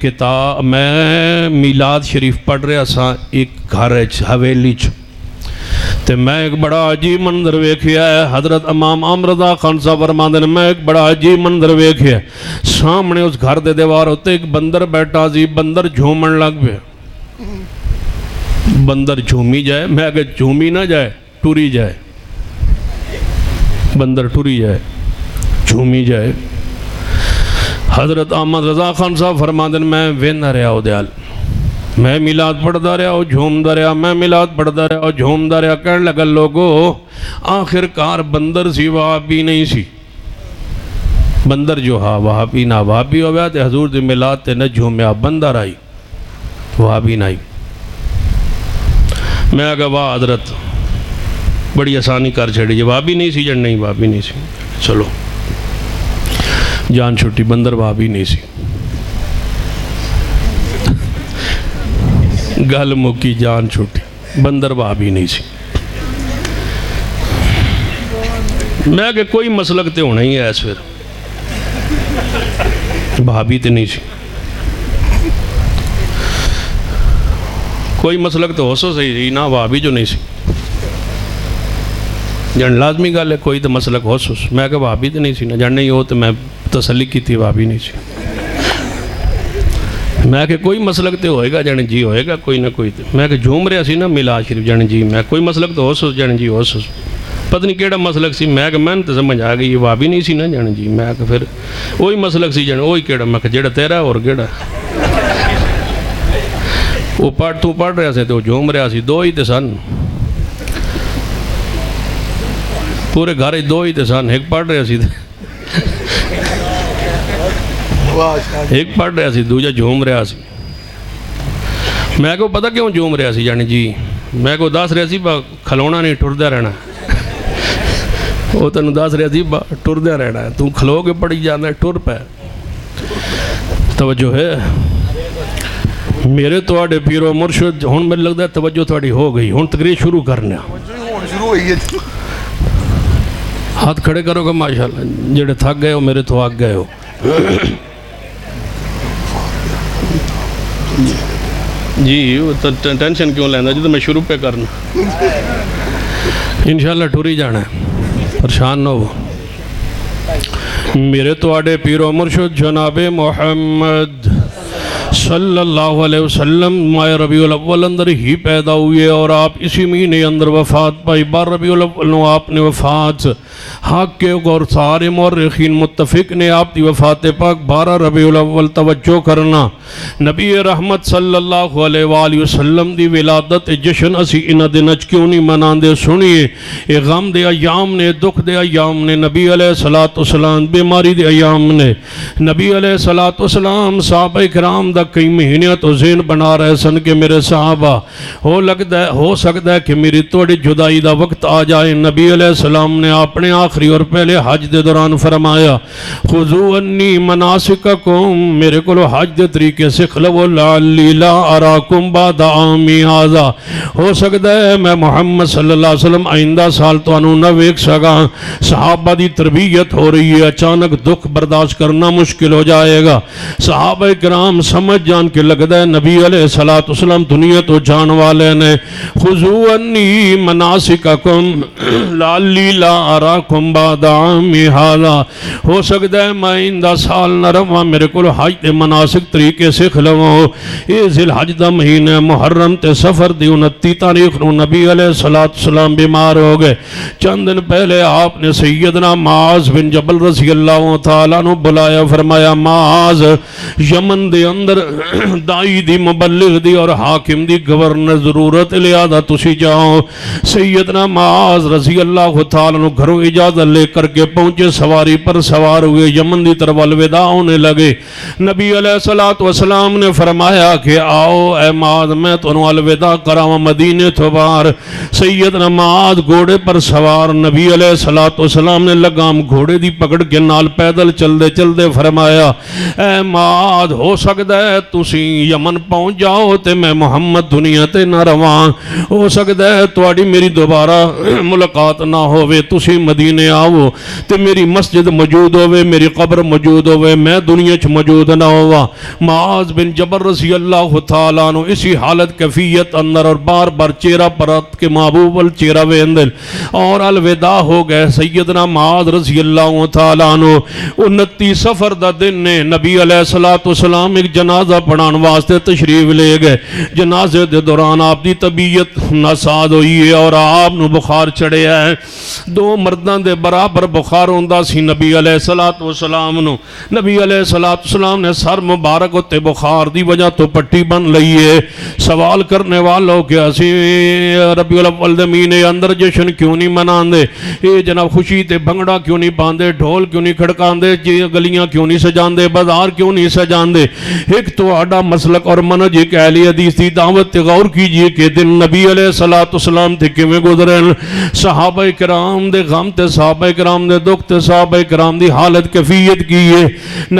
میلاد شریف پڑھ رہا سا ایک گھر حویلی چ، تے میں ایک بڑا عجیب منظر ویکھیا ہے۔ حضرت امام عامر رضا خان صاحب فرماندے نے میں ایک بڑا عجیب منظر ویکھیا ہے، سامنے اس گھر دے دیوار ہوتے ایک بندر بیٹھا سی، بندر جھومن لگ پیا۔ بندر جھومی جائے، میں اگر جھومی نہ جائے ٹوری جائے، بندر ٹوری جائے جھومی جائے۔ حضرت احمد رضا خان صاحب فرماندے میں ویندا رہا او دیال، میں میلاد پڑھدا رہا او جھومدا رہا، میں میلاد پڑھدا رہا او جھومدا رہا۔ کہنے لگا لوگو آخر کار بندر سی وہابی نہیں سی، بندر جو ہاں وہابی نہ وہابی ہو گیا تے حضور دی میلاد تے نہ جھومیا، بندر آئی وہابی نہ آئی۔ میں کہا واہ حضرت بڑی آسانی کر چھڑی، وہابی نہیں سی جن نہیں وہابی نہیں سی، چلو جان چھوٹی، بندر وہابی نہیں سی، گل مکی جان چھوٹی، بندر وہابی نہیں سی۔ میں کہ کوئی مسلک تے ہونا ہی ہے اس پھر، وہابی تے نہیں سی، کوئی مسلک تو ہو سو صحیح نہ وہابی جو نہیں سی، جن لازمی گل ہے کوئی تو مسلک ہو سو۔ میں کہ وہابی تو نہیں سی نہ، جن نہیں ہو تو میں تسلی کی تھی وہابی نہیں سی۔ میں کہ کوئی مسلک تو ہوئے گا جن جی ہوئے گا کوئی نہ کوئی، میں کہ جھوم رہا سی نا میلاد شریف جن جی، میں کوئی مسلک تو ہو سو جن جی ہو سو، پتہ نہیں کیڑا مسلک سی۔ میں کہ میں تو سمجھ آ گئی یہ وہابی نہیں سی نا جن جی، میں کہ پھر وہی مسلک سی جن وہی کیڑا، میں کہ جیڑا تیرا اور کیڑا وہ تو پڑھ رہا سے تو جھوم رہا سی، دو ہی تے سن، پورے گھر دو ہی تے سن، ایک پڑھ رہا سی ایک پڑھ رہا سی دوجا جھوم رہا سی۔ میں کو پتہ کیوں جھوم رہا سی جانی جی، میں کو دس رہا سی با کھلونا نہیں ٹردہ رہنا، وہ تنو دس رہا سی با ٹردہ رہنا ہے، تو کھلو کے پڑی جانا ہے ٹر پہ۔ توجہ ہے میرے توڑے پیرو مرشد، ہون میں لگتا ہے توجہ توڑی ہو گئی، ہون تقریر شروع کرنا، ہاتھ کھڑے کرو گا ماشاءاللہ، جڑے تھک گئے ہو میرے تو آگ گئے ہو۔ جی ٹینشن کیوں لینا جی، تو میں شروع پہ کرنا انشاءاللہ ٹوری جانا ہے، پریشان نہ ہو۔ میرے توڑے پیرو مرشد جناب محمد صلی اللہ علیہ وسلم ماہ ربیع الاول اندر ہی پیدا ہوئے اور آپ اسی مہینے اندر وفات پائی. 12 ربیع الاول نو آپ نے وفات. حق کے اور سارے مورخین متفق نے آپ دی وفات پاک 12 ربیع الاول. توجہ کرنا نبی رحمت صلی اللہ علیہ وآلہ وسلم دی ولادت جشن اسی انہ دن اچ کیوں نہیں مناندے. سنیے اے غم دے ایام نے, دکھ دے ایام نے, نبی علیہ السلام بیماری دے ایام نے. نبی علیہ السلام صحابہ کرام دا کئی مہینے تو ذہن بنا رہے سن کہ میرے صحابہ ہو سکتا ہے کہ میری توڑی جدائی دا وقت آ جائے. نبی علیہ السلام نے اپنے آخری اور پہلے حج دے دوران فرمایا خذو انی مناسککم, میرے کو حج دے طریقے سے خلو لعلی لا اراکم بعد عامی ھذا. ہو سکتا ہے میں محمد صلی اللہ علیہ وسلم آئندہ سال تو انہوں نہ ویک سکا. صحابہ دی تربیت ہو رہی ہے, اچانک دکھ برداشت کرنا مشکل ہو جائے گا. صحابہ کرام سمجھ جان کے لگتا ہے نبی علیہ السلام دنیا تو جان والے نے. خذو انی مناسککم لعلی لا اراکم بعد عامی ھذا. ہو سکتا ہے میں آئندہ سال نہ رواں, میرے کو حج دے مناسک طریقے سے کھلواؤ. یہ ذی الحج دا مہینہ محرم تے سفر دی 29 تاریخ نو نبی علیہ السلام بیمار ہو گئے. چند دن پہلے آپ نے سیدنا معاذ بن جبل رضی اللہ تعالیٰ نو بلایا, فرمایا معاذ یمن دے اندر دائی دی, مبلغ دی اور حاکم دی گورنر ضرورت لہذا تسی جاؤ. سیدنا معاذ رضی اللہ تعالیٰ نو گھروں اجازت لے کر کے پہنچے, سواری پر سوار ہوئے, یمن دی طرف الوداع ہونے لگے. نبی علیہ السلام نے فرمایا کہ آؤ اے معاذ میں تو الوداع کراؤں مدینے تو باہر. سیدنا معاذ گھوڑے پر سوار, نبی علیہ السلام نے لگام گھوڑے دی پکڑ کے نال پیدل چلدے فرمایا اے معاذ ہو سکتا ہے تسی یمن پہنچ جاؤ تے میں محمد دنیا تے نہ رواں. ہو سکتا ہے تواڈی میری دوبارہ ملاقات نہ ہوئے, تسی مدینے آؤ تے میری مسجد موجود ہوئے, میری قبر موجود ہوئے, میں دنیا چ موجود نہ ہوا. معاذ بن جبل رضی اللہ تعالیٰ عنہ اسی حالت کیفیت اندر اور بار بار چہرہ پرت کے محبوب چہرہ ویندل اور الوداع ہو گئے. سیدنا معاذ رضی اللہ تعالیٰ عنہ 29 سفر دا دن نے نبی علیہ السلام ایک جنازہ پڑھان واسطے تشریف لے گئے. جنازے دے دوران آپ دی طبیعت ناساز ہوئی ہے اور آپ نو بخار چڑھے ہے. 2 مرداں دے برابر بخار ہوندہ سی نبی علیہ السلام نو. نبی علیہ السلام نے سر مبارک ہوتے بخار دی وجہ تو پٹی بن لئی ہے. سوال کرنے والوں کہ اسی ربیع الاول دے مہینے اندر جشن کیوں نہیں مناندے, اے جناب خوشی تے بھنگڑا کیوں نہیں پاندے, ڈھول کیوں نہیں کھڑکاندے, گلیاں کیوں نہیں سجاندے, بازار کیوں نہیں سجاندے. ایک تو آڈا مسلک اور منج ایک اہل حدیث دی دعوت تے غور کیجئے کہ دن نبی علیہ السلام تے کیویں گزرن. صحابہ کرام دے غم تے صحابہ کرام دے دکھ تے صحابہ کرام دی حالت کیفیت کی ہے.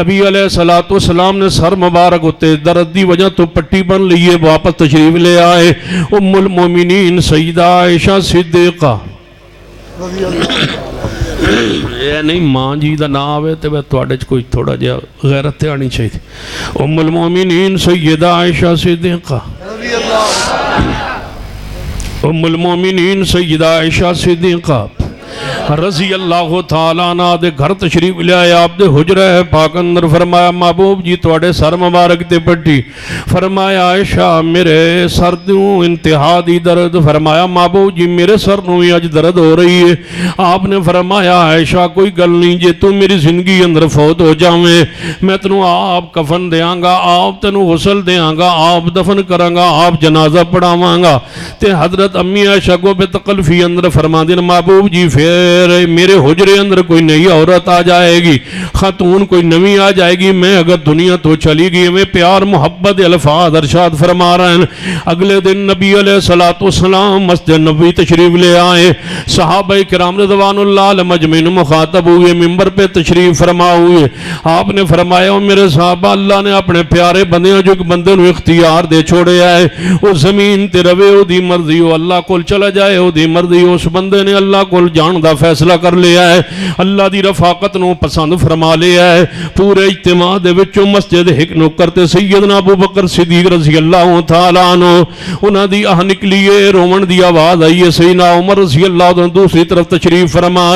نبی علیہ السلام نے سر مبارک ہوتے درد دی وجہ تو پٹی بن لیے, واپس تشریف لے آئے. ام المومنین سیدہ عائشہ صدیقہ یہ نہیں ماں جی دا نام ہے تے میں تواڈے چ کوئی تھوڑا جہا غیرت آنی چاہیے. ام المومنین سیدہ عائشہ صدیقہ, ام المومنین سیدہ عائشہ صدیقہ رضی اللہ تعالیٰ عنہ دے گھر تشریف لے آئے. آپ دے حجرہ پاک اندر فرمایا محبوب جی تواڈے سر مبارک تے پٹی. فرمایا عائشہ میرے سر دوں انتہا دی درد. فرمایا محبوب جی میرے سر نوں اج درد ہو رہی ہے. آپ نے فرمایا عائشہ کوئی گل نہیں, جے تو میری زندگی اندر فوت ہو جاویں میں تینوں آپ کفن دیاں گا, آپ تینوں غسل دیاں گا, آپ دفن کراں گا, آپ جنازہ پڑھاواں گا. تے حضرت امی عائشہ کو بے تکلفی اندر فرما دین محبوب جی پھر میرے حجرے اندر کوئی نئی عورت آ جائے گی, خاتون کوئی نوی آ جائے گی, میں اگر دنیا تو چلی گئی. میں پیار محبت الفاظ ارشاد فرما رہے ہیں. اگلے دن نبی علیہ السلام مسجد نبوی تشریف لے آئے. صحابہ کرام رضوان اللہ علیہم اجمعین مخاطب ہوئے, ممبر پہ تشریف فرما ہوئے. آپ نے فرمایا میرے صحابہ اللہ نے اپنے پیارے بندے جو بندے نو اختیار دے چھوڑے آئے, وہ زمین تے روے او دی مرضی, وہ اللہ کول چلا جائے او دی مرضی. اس بندے نے اللہ کول جان جان دا فیصلہ کر لیا ہے، اللہ دی رفاقت نو پسند فرما لیا ہے۔ پورے اجتماع دے وچوں مسجد ایک نکر تے سیدنا ابو بکر صدیق رضی اللہ تعالیٰ عنہ انہاں دی آہ نکلیے، رومن دی آواز آئیے، سیدنا عمر رضی اللہ عنہ دوسری طرف تشریف فرما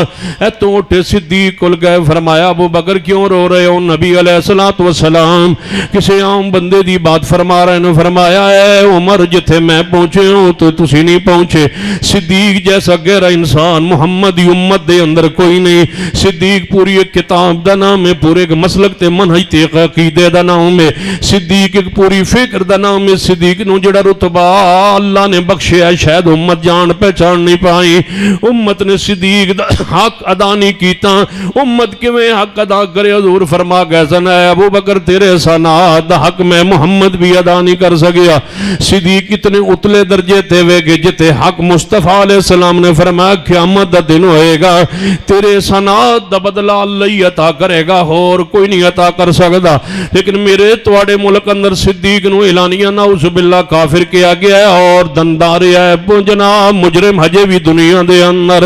تو اٹھے صدیق کل گئے، فرمایا ابو بکر کیوں رو رہے ہو؟ نبی علیہ السلام کسی عام بندے دی بات فرما رہے ہیں۔ فرمایا اے عمر جتھے میں پہنچے ہوں تو تسی نہیں پہنچے، صدیق جیسا گہرا انسان محمد دی امت دے اندر کوئی نہیں۔ صدیق پوری ایک کتاب دا نام ہے، پورے ایک مسلک تے منہج تے عقیدے دا نام ہے، صدیق ایک پوری فکر دا نام ہے۔ صدیق نو جڑا رتبہ اللہ نے بخشیا شاید امت جان پہچان نہیں پائی، امت نے صدیق دا حق ادا نہیں کیتا، امت کیویں حق ادا کرے؟ حضور فرما گئے سن اے ابو بکر تیرے سنات دا حق میں محمد بھی ادا نہیں کر سکیا۔ صدیق اتنے اتلے درجے تے وے کہ جتے حق مصطفیٰ علیہ السلام نے فرمایا قیامت دا دن ہوئے گا تیرے سنات دا بدلہ اللہ عطا کرے گا اور کوئی نہیں عطا کر سکتا، لیکن میرے تواڈے ملک اندر صدیق نو اعلانیہ نعوذ باللہ کافر کیا گیا ہے اور دندار ہے جناب مجرم ہجے بھی دنیا دے اندر،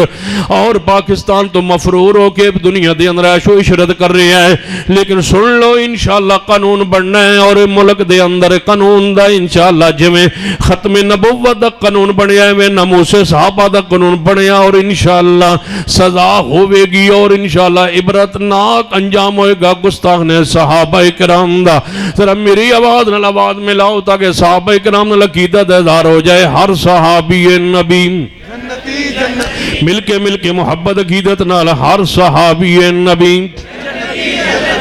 اور پاکستان تو مفرور ہو کے دنیا دے اندر عیش و عشرت کر رہے ہیں۔ لیکن سن لو انشاءاللہ قانون بننا ہے اور ملک دے اندر قانون دا انشاءاللہ جویں ختم نبوت دا قانون بنیا ہے، ناموس صحابہ دا قانون بنیا اور انشاءاللہ سزا ہوئے گی اور انشاءاللہ عبرتناک انجام ہوئے گا گستاخ نے صحابہ کرام دا۔ ذرا میری آواز نال آواز ملاؤ تاکہ صحابہ کرام نال عقیدت اظہار ہو جائے۔ ہر صحابی نبی مل کے محبت عقیدت نال ہر صحابی نبی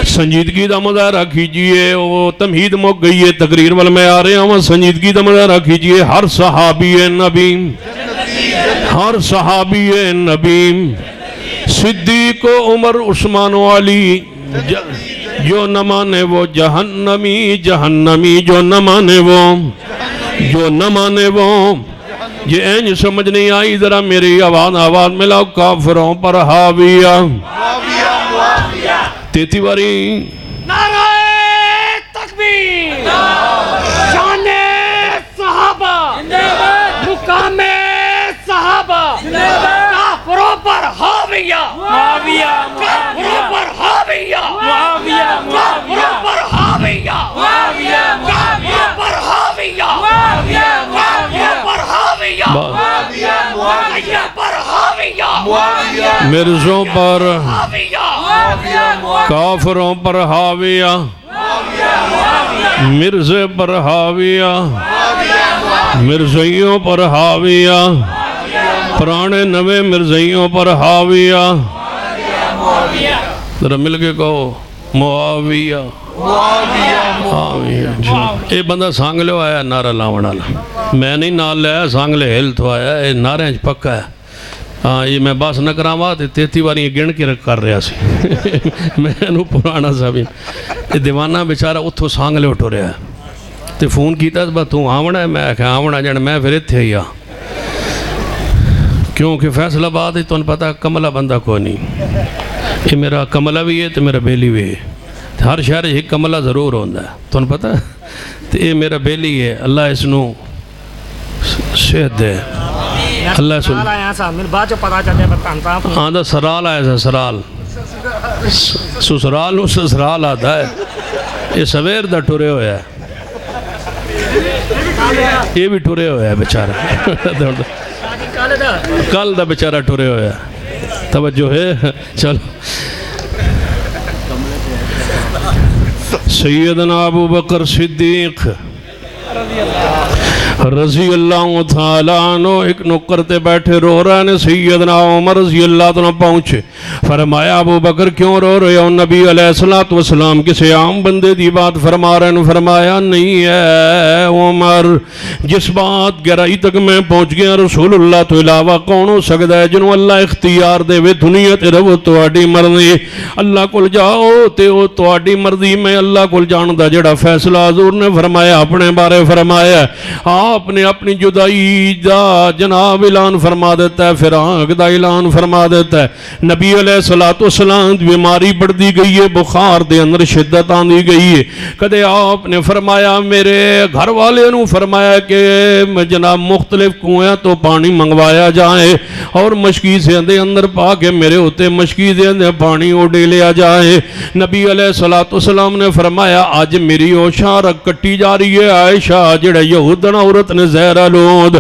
سنجیدگی دا مظاہرہ کیجئے۔ وہ تمہید مک گئی ہے، تقریر وال میں آ رہے ہیں، سنجیدگی دا مظاہرہ کیجئے۔ ہر صحابی نبی، ہر صحابی نبی، صدیق عمر عثمان و علی، جو نہ مانے وہ جہنمی، جہنمی جو نہ مانے وہ، جو نہ مانے وہ۔ یہ اینج سمجھ نہیں آئی؟ ذرا میری آواز ملاؤ۔ کافروں پر حاویہ، 33 باری نعرہ تکبیر، شان صحابہ، مقام صحابہ، کافروں پر حاویہ، کافروں پر حاویہ، کافروں پر حاویہ، کافروں پر حاویہ، کافروں پر حاویہ، معاویہ پر حاویہ، مرزوں پر کافروں پر حاویہ، مرزے پر حاویہ، مرزائیوں پر حاویہ، پرانے نوے مرزائیوں پر حاویہ۔ ذرا مل کے کہو معاویہ، یہ بندہ سانگلے آیا نعرہ لاؤن والا، میں نہیں نال لیا سانگلے ہل تو آیا، یہ نعرے پکا ہے۔ ہاں یہ میں باس نہ کراما 33 باری گن کے کر رہا سی میں نو پرانا سا بھی دیوانہ بیچارہ اتھو سانگلے اٹھو رہا ہے تے فون کیتا با تو آونا ہے، میں کہا آونا جان میں پھر اتھے ہی کیونکہ فیصلہ بات ہے تو انہیں پتا کملہ بندہ کو نہیں، یہ میرا کملہ بھی ہے تو میرا بیلی بھی ہے، ہر شہر ایک کملہ ضرور ہوندہ ہے تو انہیں پتا تو یہ میرا بیلی ہے، اللہ اس نو صحت دے، اللہ سن آدھا سرال آیا تھا، سرال سسرال ہوں سسرال آتا ہے، یہ سویر دا ٹورے ہویا ہے، یہ بھی ٹورے ہویا ہے بیچارہ، کل دا بیچارہ ٹورے ہویا ہے، توجہ ہے۔ چلو سیدنا ابو بکر صدیق رضی اللہ تعالیٰ عنہ ایک نکر تے بیٹھے رو رہے نے، سیدنا عمر رضی اللہ عنہ پہنچے، فرمایا ابو بکر کیوں رو رہے ہو؟ نبی علیہ السلام کسی عام بندے دی بات فرما رہے ہیں، فرمایا نہیں ہے عمر، جس بات گہرائی تک میں پہنچ گیا رسول اللہ تو علاوہ کون ہو سکتا ہے جنہوں اللہ اختیار دے وے دنیا تے رہو تواڈی مرضی، اللہ کول جاؤ تے او تواڈی مرضی، میں اللہ کول جان دا جڑا فیصلہ حضور نے فرمایا اپنے بارے فرمایا، آپ نے اپنی جدائی دا جناب اعلان فرما دیتا ہے، فراق دا اعلان فرما دیتا ہے۔ نبی علیہ السلام بیماری بڑھ دی گئی ہے، بخار دے اندر شدت آن دی گئی ہے۔ کدے آپ نے فرمایا میرے گھر والے نو فرمایا کہ جناب مختلف کنویں تو پانی منگوایا جائے اور مشکی سے اندر پا کے میرے ہوتے مشکی سے اندر پانی اڑے لیا جائے۔ نبی علیہ السلام نے فرمایا آج میری او شارک کٹی جا رہی ہے عائشہ جڑا یہودن عورت نے زہر آلود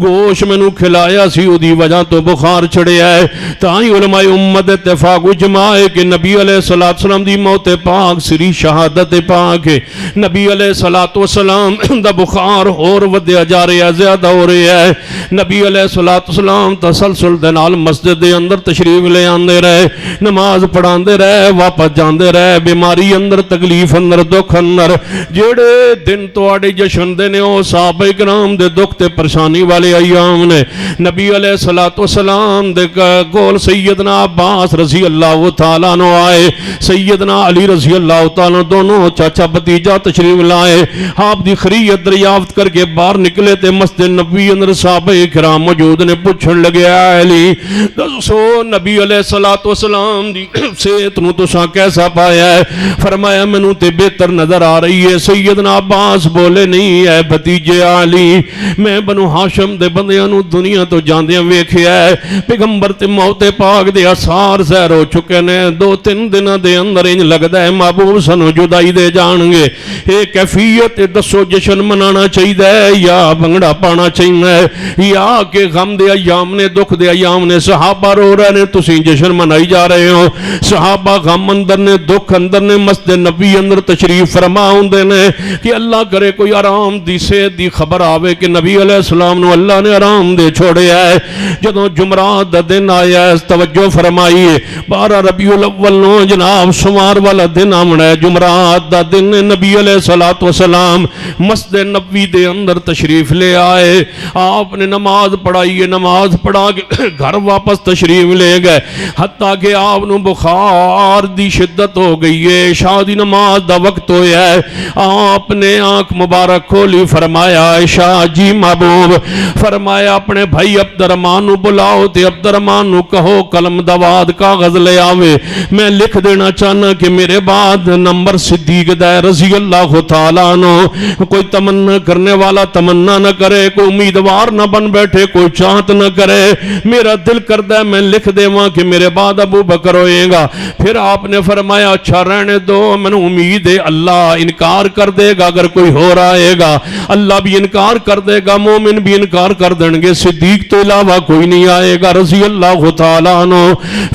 گوشت مینوں کھلایا سی او دی وجہ تو بخار چڑھیا ہے۔ تاں علماء امت اتفاق اجماع ہے کہ نبی علیہ السلام دی موت پاک سری شہادت پاک ہے۔ نبی علیہ السلام دا بخار اور ودیا جا رہا ہے، زیادہ ہو رہا ہے۔ نبی علیہ السلام تسلسل دے نال مسجد دے اندر تشریف لے آندے رہے، نماز پڑھاندے رہے، واپس جاندے رہے، بیماری اندر تکلیف اندر دکھ اندر۔ جڑے دن تواڈے جشن دے نے او صحابہ کرام دے دکھ تے پریشانی والے ایام نے۔ نبی علیہ السلام دے کول سیدنا عباس رضی اللہ تعالیٰ عنہ آئے، سیدنا علی رضی اللہ تعالیٰ دونوں چاچا بھتیجا تشریف لائے۔ آپ دی خیریت دریافت کر کے باہر نکلے تے مسجد نبی اندر صحابہ کرام موجود نے پوچھن لگے علی دسو نبی علیہ السلام دی صحت نو تساں کیسا پایا ہے؟ فرمایا مینوں تے بہتر نظر آ رہی ہے۔ سیدنا عباس بولے نہیں ہے بھتیجے علی میں بنو ہاشم دے بندیاں نو دنیا تو جاندیاں ویکھیا ہے، پیغمبر تے موت پاک دے آثار ظاہر ہو چکے نے، 2-3 دناں دے اندر انج لگدا ہے محبوب سانو جدائی دے جان گے۔ اے کیفیت دسو جشن منانا چاہیے یا بھنگڑا پانا چاہیے یا کہ غم دے ایام نے دکھ دے ایام نے؟ صحابہ رو رہے نے تسی جشن منائی جا رہے ہو، صحابہ غم اندر نے دکھ اندر نے، مسجد نبی اندر تشریف فرما ہوندے نے کہ اللہ کرے کوئی آرام دی صحت دی خبر آوے کہ نبی علیہ السلام نو اللہ نے آرام دے چھوڑیا ہے۔ جدوں جمعرات دا دن آیا ہے توجہ فرمائیے 12 ربیع الاول نو جناب سمار والا دن آمنا ہے، جمعرات دا دن نبی علیہ السلام مسجد نبی دے اندر تشریف لے آئے۔ آپ نے نماز پڑھائی ہے، نماز پڑھا کے گھر واپس تشریف لے گئے، حتیٰ کہ آپ نو بخار دی شدت ہو گئی ہے، عشاء دی نماز دا وقت ہویا ہے۔ آپ نے آنکھ مبارک کھولی، فرمایا عائشہ جی محبوب، فرمایا اپنے بھائی عبد الرحمن نو بلاؤ تے عبد الرحمن نو کہو قلم دواد کاغذ لے آوے، میں لکھ دینا چاہنا کہ میرے بعد نمبر صدیق دا رضی اللہ تعالیٰ عنہ۔ کوئی تمنا کرنے والا تمنا نہ کرے، کوئی امیدوار نہ بن بیٹھے، کوئی چاہت نہ کرے، میرا دل کردہ ہے میں لکھ دے وہاں کہ میرے بعد ابو بکر ہوئے گا۔ پھر آپ نے فرمایا اچھا رہنے دو، میں نے امید ہے اللہ انکار کر دے گا اگر کوئی ہو رہے گا، اللہ بھی انکار کر دے گا، مومن بھی انکار کر دیں گے، صدیق تو علاوہ کوئی نہیں آئے گا رضی اللہ تعالیٰ عنہ۔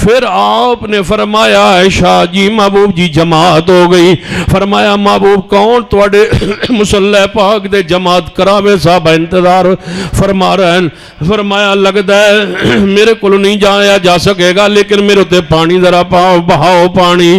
پھر آپ نے فرمایا عائشہ جی محبوب جی جماعت ہو گئی۔ فرمایا محبوب کون توڑے مسلح پاک دے جماعت کراوے صاحب انتظار فرما رہے ہیں؟ فرمایا لگتا ہے میرے کو نہیں جایا جا سکے گا لیکن میرے تے پانی ذرا پاؤ بہاؤ پانی،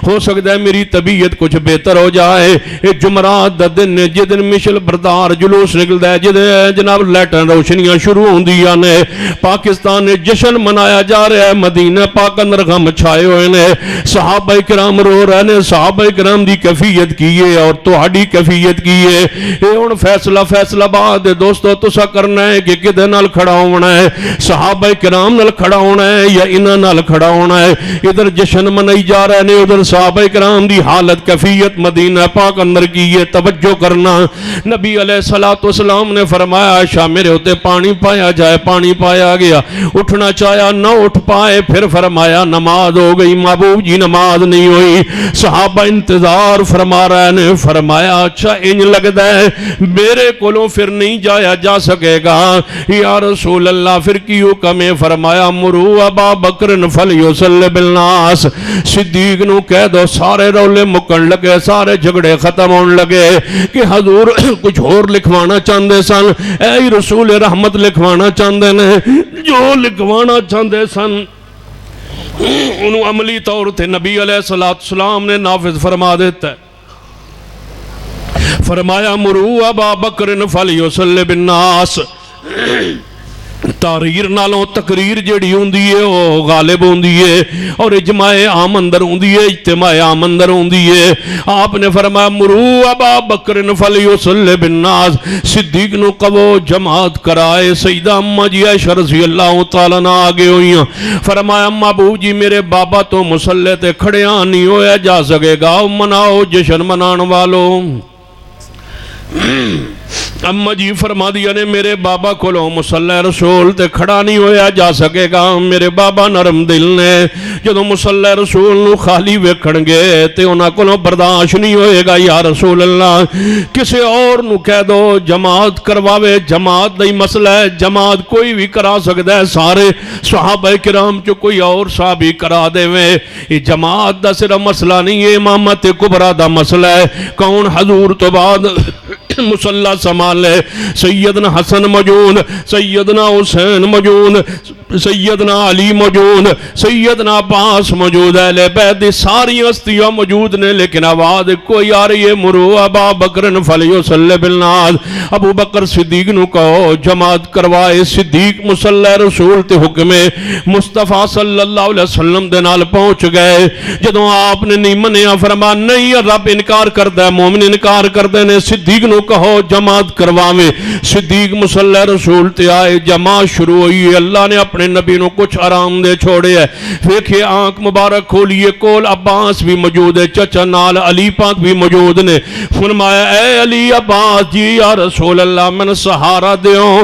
ہو سکتا ہے میری طبیعت کچھ بہتر ہو جائے۔ یہ جمعرات دا دن ہے جس دن مشل بردار جلوس نکلتا ہے، جس جناب لائٹاں روشنیاں شروع ہوندیاں نے، پاکستان نے جشن منایا جا رہا ہے، مدینہ پاک اندر غم چھائے ہوئے نے، صحابہ کرام رو رہے نے، صحابہ کرام دی کیفیت کی ہے اور تہاڈی کیفیت کی ہے۔ یہ ہن فیصلہ بعد دوستو تسا کرنا ہے کہ کدے نال کھڑا ہونا ہے، صحابہ کرام نال کھڑا ہونا ہے یا انہاں نال کھڑا ہونا ہے؟ ادھر جشن منائی جا رہے نے، ادھر صحابہ کرام دی حالت کیفیت مدینہ پاک اندر کی ہے، توجہ کرنا۔ نبی علیہ السلام نے فرمایا عائشہ میرے ہوتے پانی پایا جائے، پانی پایا گیا، اٹھنا چاہیا نہ اٹھ پائے، پھر فرمایا نماز ہو گئی، محبوب جی نماز نہیں ہوئی، صحابہ انتظار فرما رہے نے۔ فرمایا اچھا انج لگتا ہے میرے کولوں پھر نہیں جایا جا سکے گا یا رسول اللہ، پھر کی حکم ہے؟ فرمایا مرو ابا بکر فلیصلی بالناس، صدیق نو کہہ دو سارے رولے مکن لگے، سارے جھگڑے ختم ہون لگے کہ حضور کچھ اور لکھوانا چاہتے سن، اے رسول رحمت لکھوانا چاہتے ہیں، جو لکھوانا چاہتے سن انہوں عملی طور تے نبی علیہ السلام نے نافذ فرما دیتا ہے۔ فرمایا مرو ابا بکر فلیصلی بالناس، تحریر نالوں تقریر جڑی ہوندی ہے وہ غالب ہوندی ہے اور اجماع عام اندر ہوندی ہے، اجتماع عام اندر ہوندی ہے۔ آپ نے فرمایا مرو ابا بکر فلیصلی بالناس، صدیق نو کہو جماعت کرائے۔ سیدہ اماں جی عائشہ رضی اللہ تعالیٰ عنہ آگے ہوئی ہیں، فرمایا اماں ابو جی میرے بابا تو مصلی تے کھڑیاں نہیں ہویا جا سکے گا، مناؤ جشن منان والو۔ اماں جی فرما دیا نے میرے بابا کولوں مصلی رسول تے کھڑا نہیں ہویا جا سکے گا، میرے بابا نرم دل نے جدوں مصلی رسول نو خالی ویکھن گے تے انہاں کولوں برداشت نہیں ہوئے گا، یا رسول اللہ کسے اور نو کہہ دو جماعت کرواوے، جماعت دا ہی مسئلہ ہے، جماعت کوئی بھی کرا سکدا ہے، سارے صحابہ کرام چو کوئی اور صحابی کرا دے وے، یہ جماعت دا صرف مسئلہ نہیں ہے، امامت کبریٰ دا مسئلہ ہے۔ کون حضور تو بعد مصلی سنبھالے؟ سیدنا حسن موجود، سیدنا حسین موجود، سیدنا علی موجود، سیدنا عباس موجود، اہل بیت ساری ہستیاں موجود نے، لیکن آواز کوئی آ رہی ہے مرو ابا بکر فلیصلی بالناس، ابو بکر صدیق نو کہو جماعت کروائے۔ صدیق مصلی رسول تے حکم مصطفیٰ صلی اللہ علیہ وسلم دے نال پہنچ گئے، جدوں آپ نے نہیں منیا فرما نہیں رب انکار کردہ ہے، مومن انکار کردہ نے، صدیق نو کہو جماعت کرواویں۔ صدیق مصلی رسول تے آئے، جماعت شروع ہوئی ہے، اللہ نے اپنے نبی نو کچھ آرام دے چھوڑے ہے، ویکھے آنکھ مبارک کھولیے، کول عباس بھی موجود ہے، چچا نال علی پاک بھی موجود نے، فرمایا اے علی عباس جی یا رسول اللہ میں سہارا دیوں،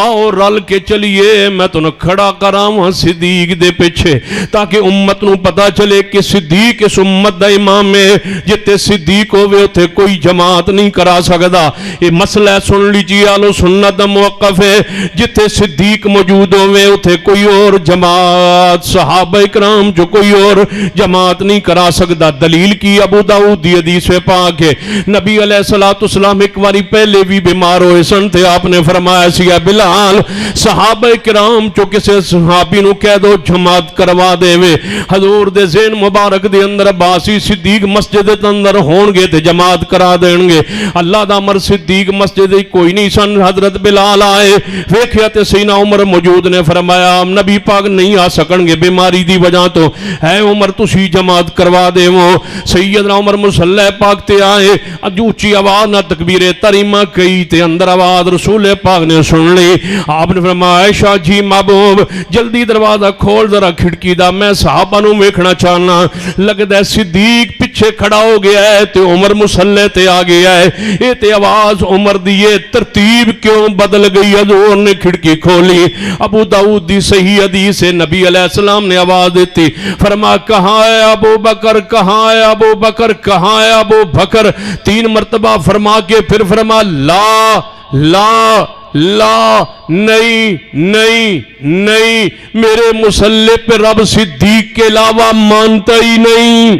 آؤ رل کے چلیے میں تنہیں کھڑا کراواں صدیق دے پیچھے، تاکہ امت نو پتا چلے کہ صدیق اس امت دا امام ہے، جتے صدیق ہوئے اتھے کوئی جماعت نہیں کرا سکدا۔ یہ مسئلہ سن لیجیے، آلو سنت موقف ہے، جتے صدیق موجود ہوئے اتھے کوئی اور جماعت صحابہ اکرام جو کوئی اور جماعت نہیں کرا سکتا۔ دلیل کی ابو داؤد دی حدیث پاک ہے، نبی علیہ السلام ایک باری پہلے بھی بیمار ہوئے سن تھے، آپ نے فرمایا سی بلال صحابہ اکرام جو کسے صحابی نو کہہ دو جماعت کروا دے وے، حضور دے ذہن مبارک دے اندر باسی صدیق مسجد دے اندر ہون گے تے جماعت کرا دیں گے۔ اللہ دا امر صدیق مسجد کوئی نہیں سن، حضرت بلال آئے، ویکھیا تے سیدنا عمر موجود نے، فرمایا نبی پاک نہیں آ سکن گے بیماری دی وجہ تو، اے عمر تسی جماعت کروا دے وہ۔ سیدنا عمر مصلی پاک تے آئے، اونچی آواز نہ تکبیر تحریمہ کئی تے اندر آواز رسول پاک نے سن لی، آپ نے فرمایا عائشہ جی محبوب جلدی دروازہ کھول ذرا کھڑکی دا، میں صحابہ نو ویکھنا چاہنا۔ لگدا ہے صدیق پیچھے کھڑا ہو گیا ہے تے عمر مصلی تے آ گیا ہے، اے تے آواز عمر دیئے ترتیب کیوں بدل گئی؟ حضور نے کھڑکی کھولی، ابو داؤد دی صحیح حدیث ہے، نبی علیہ السلام نے آواز دیتی، فرما کہاں ہے ابو بکر، کہاں ہے ابو بکر، کہاں ہے ابو بکر؟ 3 مرتبہ فرما کے پھر فرما لا لا لا، نہیں نہیں نہیں، میرے مصلی پہ رب صدیق کے علاوہ مانتا ہی نہیں،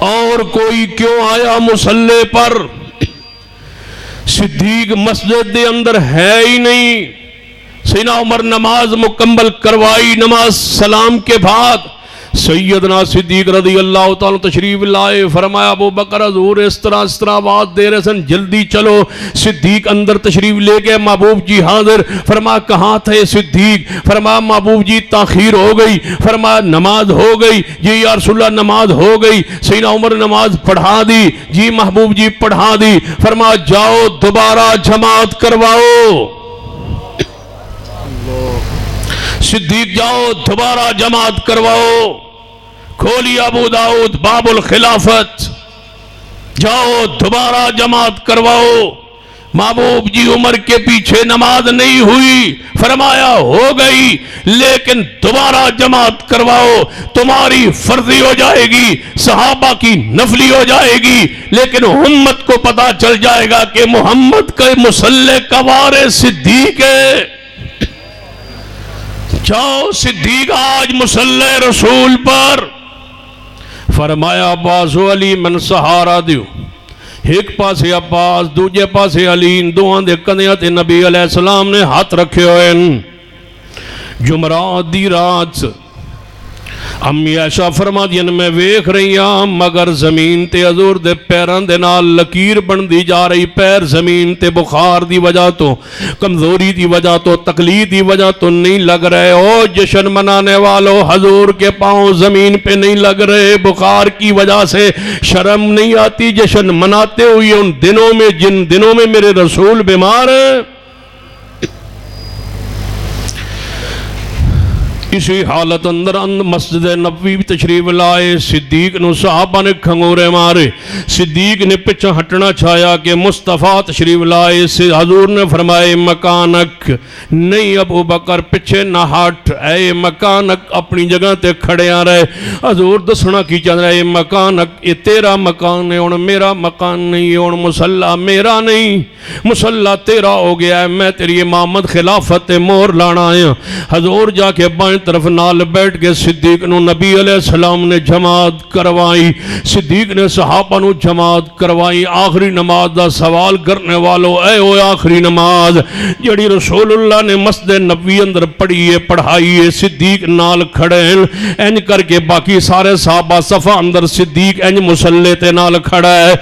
اور کوئی کیوں آیا مصلی پر؟ صدیق مسجد دے اندر ہے ہی نہیں۔ سیدنا عمر نماز مکمل کروائی، نماز سلام کے بعد سیدنا صدیق رضی اللہ تعالیٰ تشریف لائے، فرمایا ابو بکر حضور اس طرح آواز دے رہے سن جلدی چلو۔ صدیق اندر تشریف لے گئے، محبوب جی حاضر، فرمایا کہاں تھے صدیق؟ فرمایا محبوب جی تاخیر ہو گئی، فرمایا نماز ہو گئی جی یا رسول اللہ نماز ہو گئی، سیدنا عمر نماز پڑھا دی جی محبوب جی پڑھا دی، فرمایا جاؤ دوبارہ جماعت کرواؤ۔ صدیق جاؤ دوبارہ جماعت کرواؤ، کھولی ابو داؤد باب الخلافت، جاؤ دوبارہ جماعت کرواؤ۔ محبوب جی عمر کے پیچھے نماز نہیں ہوئی، فرمایا ہو گئی لیکن دوبارہ جماعت کرواؤ، تمہاری فرضی ہو جائے گی، صحابہ کی نفلی ہو جائے گی، لیکن امت کو پتا چل جائے گا کہ محمد کے مصلی کا وارث صدیق ہے۔ جاؤ صدیق آج مصلی رسول پر، فرمایا عباس و علی من سہارا دیو، ایک پاسے عباس دوجے پاسے علی، دوہاں دے کندیاں تے نبی علیہ السلام نے ہاتھ رکھے ہوئے۔ جمعرات دی رات امی عائشہ فرما دین میں ویکھ رہی ہاں مگر زمین تے حضور دے پیران دے نال لکیر بن دی جا رہی، پیر زمین تے بخار دی وجہ تو، کمزوری دی وجہ تو، تکلیف دی وجہ تو نہیں لگ رہے۔ او جشن منانے والو، حضور کے پاؤں زمین پہ نہیں لگ رہے، بخار کی وجہ سے شرم نہیں آتی جشن مناتے ہوئے ان دنوں میں جن دنوں میں میرے رسول بیمار ہیں؟ اسی حالت اندر مسجد نبوی تشریف لائے، صدیق نو صحابہ نے کھنگورے مارے، صدیق نے پچھا ہٹنا چاہیا کہ مصطفیٰ تشریف لائے، حضور نے فرمائے مکانک، نہیں ابو بکر پچھے نہ ہٹ، اے مکانک اپنی جگہ تے کھڑے آ رہے۔ حضور دسنا کی چاہ رہے مکانک، یہ تیرا مکان ہے، اور میرا مکان نہیں ہے، اور مسلح میرا نہیں، مسلح تیرا ہو گیا ہے، میں تیری امامت خلافت مور لانا آیا۔ حضور جا کے بائیں طرف نال بیٹھ کے صدیق نو نبی علیہ السلام نے جماعت کروائی، صدیق نے صحابہ نو جماعت کروائی۔ آخری نماز دا سوال کرنے والو، اے او آخری نماز جڑی رسول اللہ نے مسجد نبوی اندر پڑھی ہے پڑھائی ہے، صدیق نال کھڑے ہیں، انج کر کے باقی سارے صحابہ صفحہ اندر، صدیق انج مسلح تے نال کھڑا ہے۔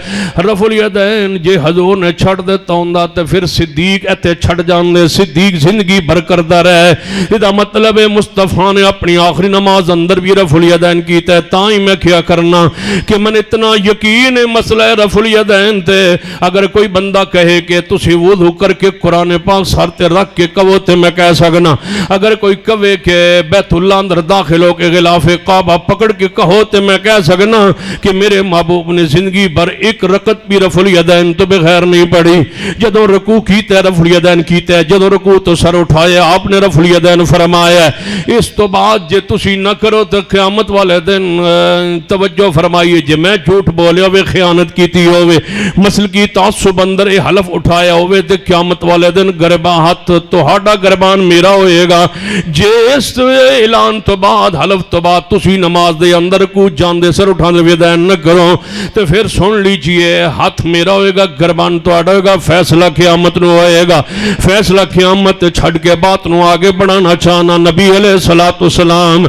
رفع الیدین جے حضور نے چھڑ دیتا ہوں تے پھر صدیق ایتے چھڑ جان دے، صدیق زندگی بھر کرتا رہے۔ یہ مطلب ہے مصطفیٰ نے اپنی آخری نماز اندر بھی رفع الیدین کیتا ہے۔ تائیں میں کیا کرنا کہ من اتنا یقین مسئلہ رفع الیدین تے، اگر کوئی بندہ کہے کہ تسی وضو کر کے قرآن پاک سر تے رکھ کے کہو تے میں کہہ سکنا، اگر کوئی کہے کہ بیت اللہ اندر داخل ہو کے غلاف کعبہ پکڑ کے کہو تے میں کہہ سکنا کہ میرے محبوب نے زندگی بھر ایک رکعت بھی رفع الیدین تو بغیر نہیں پڑھی۔ جدوں رکوع کیتا ہے رفع الیدین کیتا ہے، جدوں رکوع تو سر اٹھایا آپ نے رفع الیدین فرمایا ہے۔ اس تو بعد جے تسی نہ کرو تو قیامت والے دن توجہ فرمائیے، جے میں جھوٹ بولے ہوئے خیانت کیتی ہوئے مسلکی تعصب اندر اے حلف اٹھایا ہوئے تے قیامت والے دن گربان ہاتھ توہاڈا گربان میرا ہوئے گا۔ جے اس اعلان تو بعد حلف تو بعد تسی نماز دے اندر کو جان دے سر اٹھانے الیدین نہ کرو تو پھر سن لیجئے ہاتھ میرا ہوئے گا، گربان توہاڈا ہوئے گا، فیصلہ قیامت نو ہوئے گا۔ فیصلہ قیامت چھڑ کے بات نو آگے بڑھانا چاہنا، نبی علیہ السلام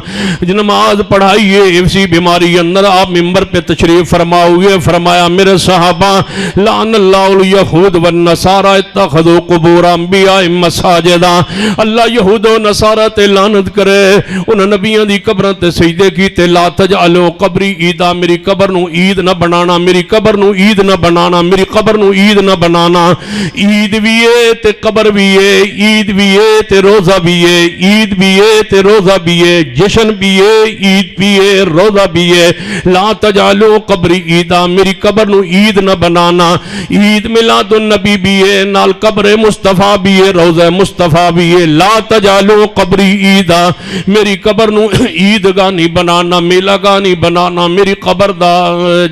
نماز پڑھائیے، اسی بیماری اندر آپ ممبر پہ تشریف فرماؤئے، فرمایا میرے صحابہ لعن اللہ الیہود والنصارى اتخذوا قبور انبیاء مساجدا، اللہ یہود و نصارہ تے لعنت کرے، انہاں نبیوں دی قبروں تے سجدے کیتے۔ لا تجعلوا قبری عیدا، میری قبر نو عید نہ بنانا، میری قبر نو عید نہ بنانا، میری قبر نو عید نہ بنانا۔ عید بھی ہے تے قبر بھی ہے، عید بھی ہے تے روزہ بھی ہے، عید بھی ہے تے روزہ بھی ہے، جشن بھی ہے، عید بھی ہے، روزہ بھی ہے۔ لا تجعلوا قبری عیدا، میری قبر نو عید نہ بنانا۔ عید میلاد النبی بھی ہے، نال قبر مصطفیٰ بھی ہے، روزہ مصطفیٰ بھی ہے۔ لا تجعلوا قبری عیدا، میری قبر نو عید گاہ نہیں بنانا، میلہ گاہ نہیں بنانا، میری قبر دا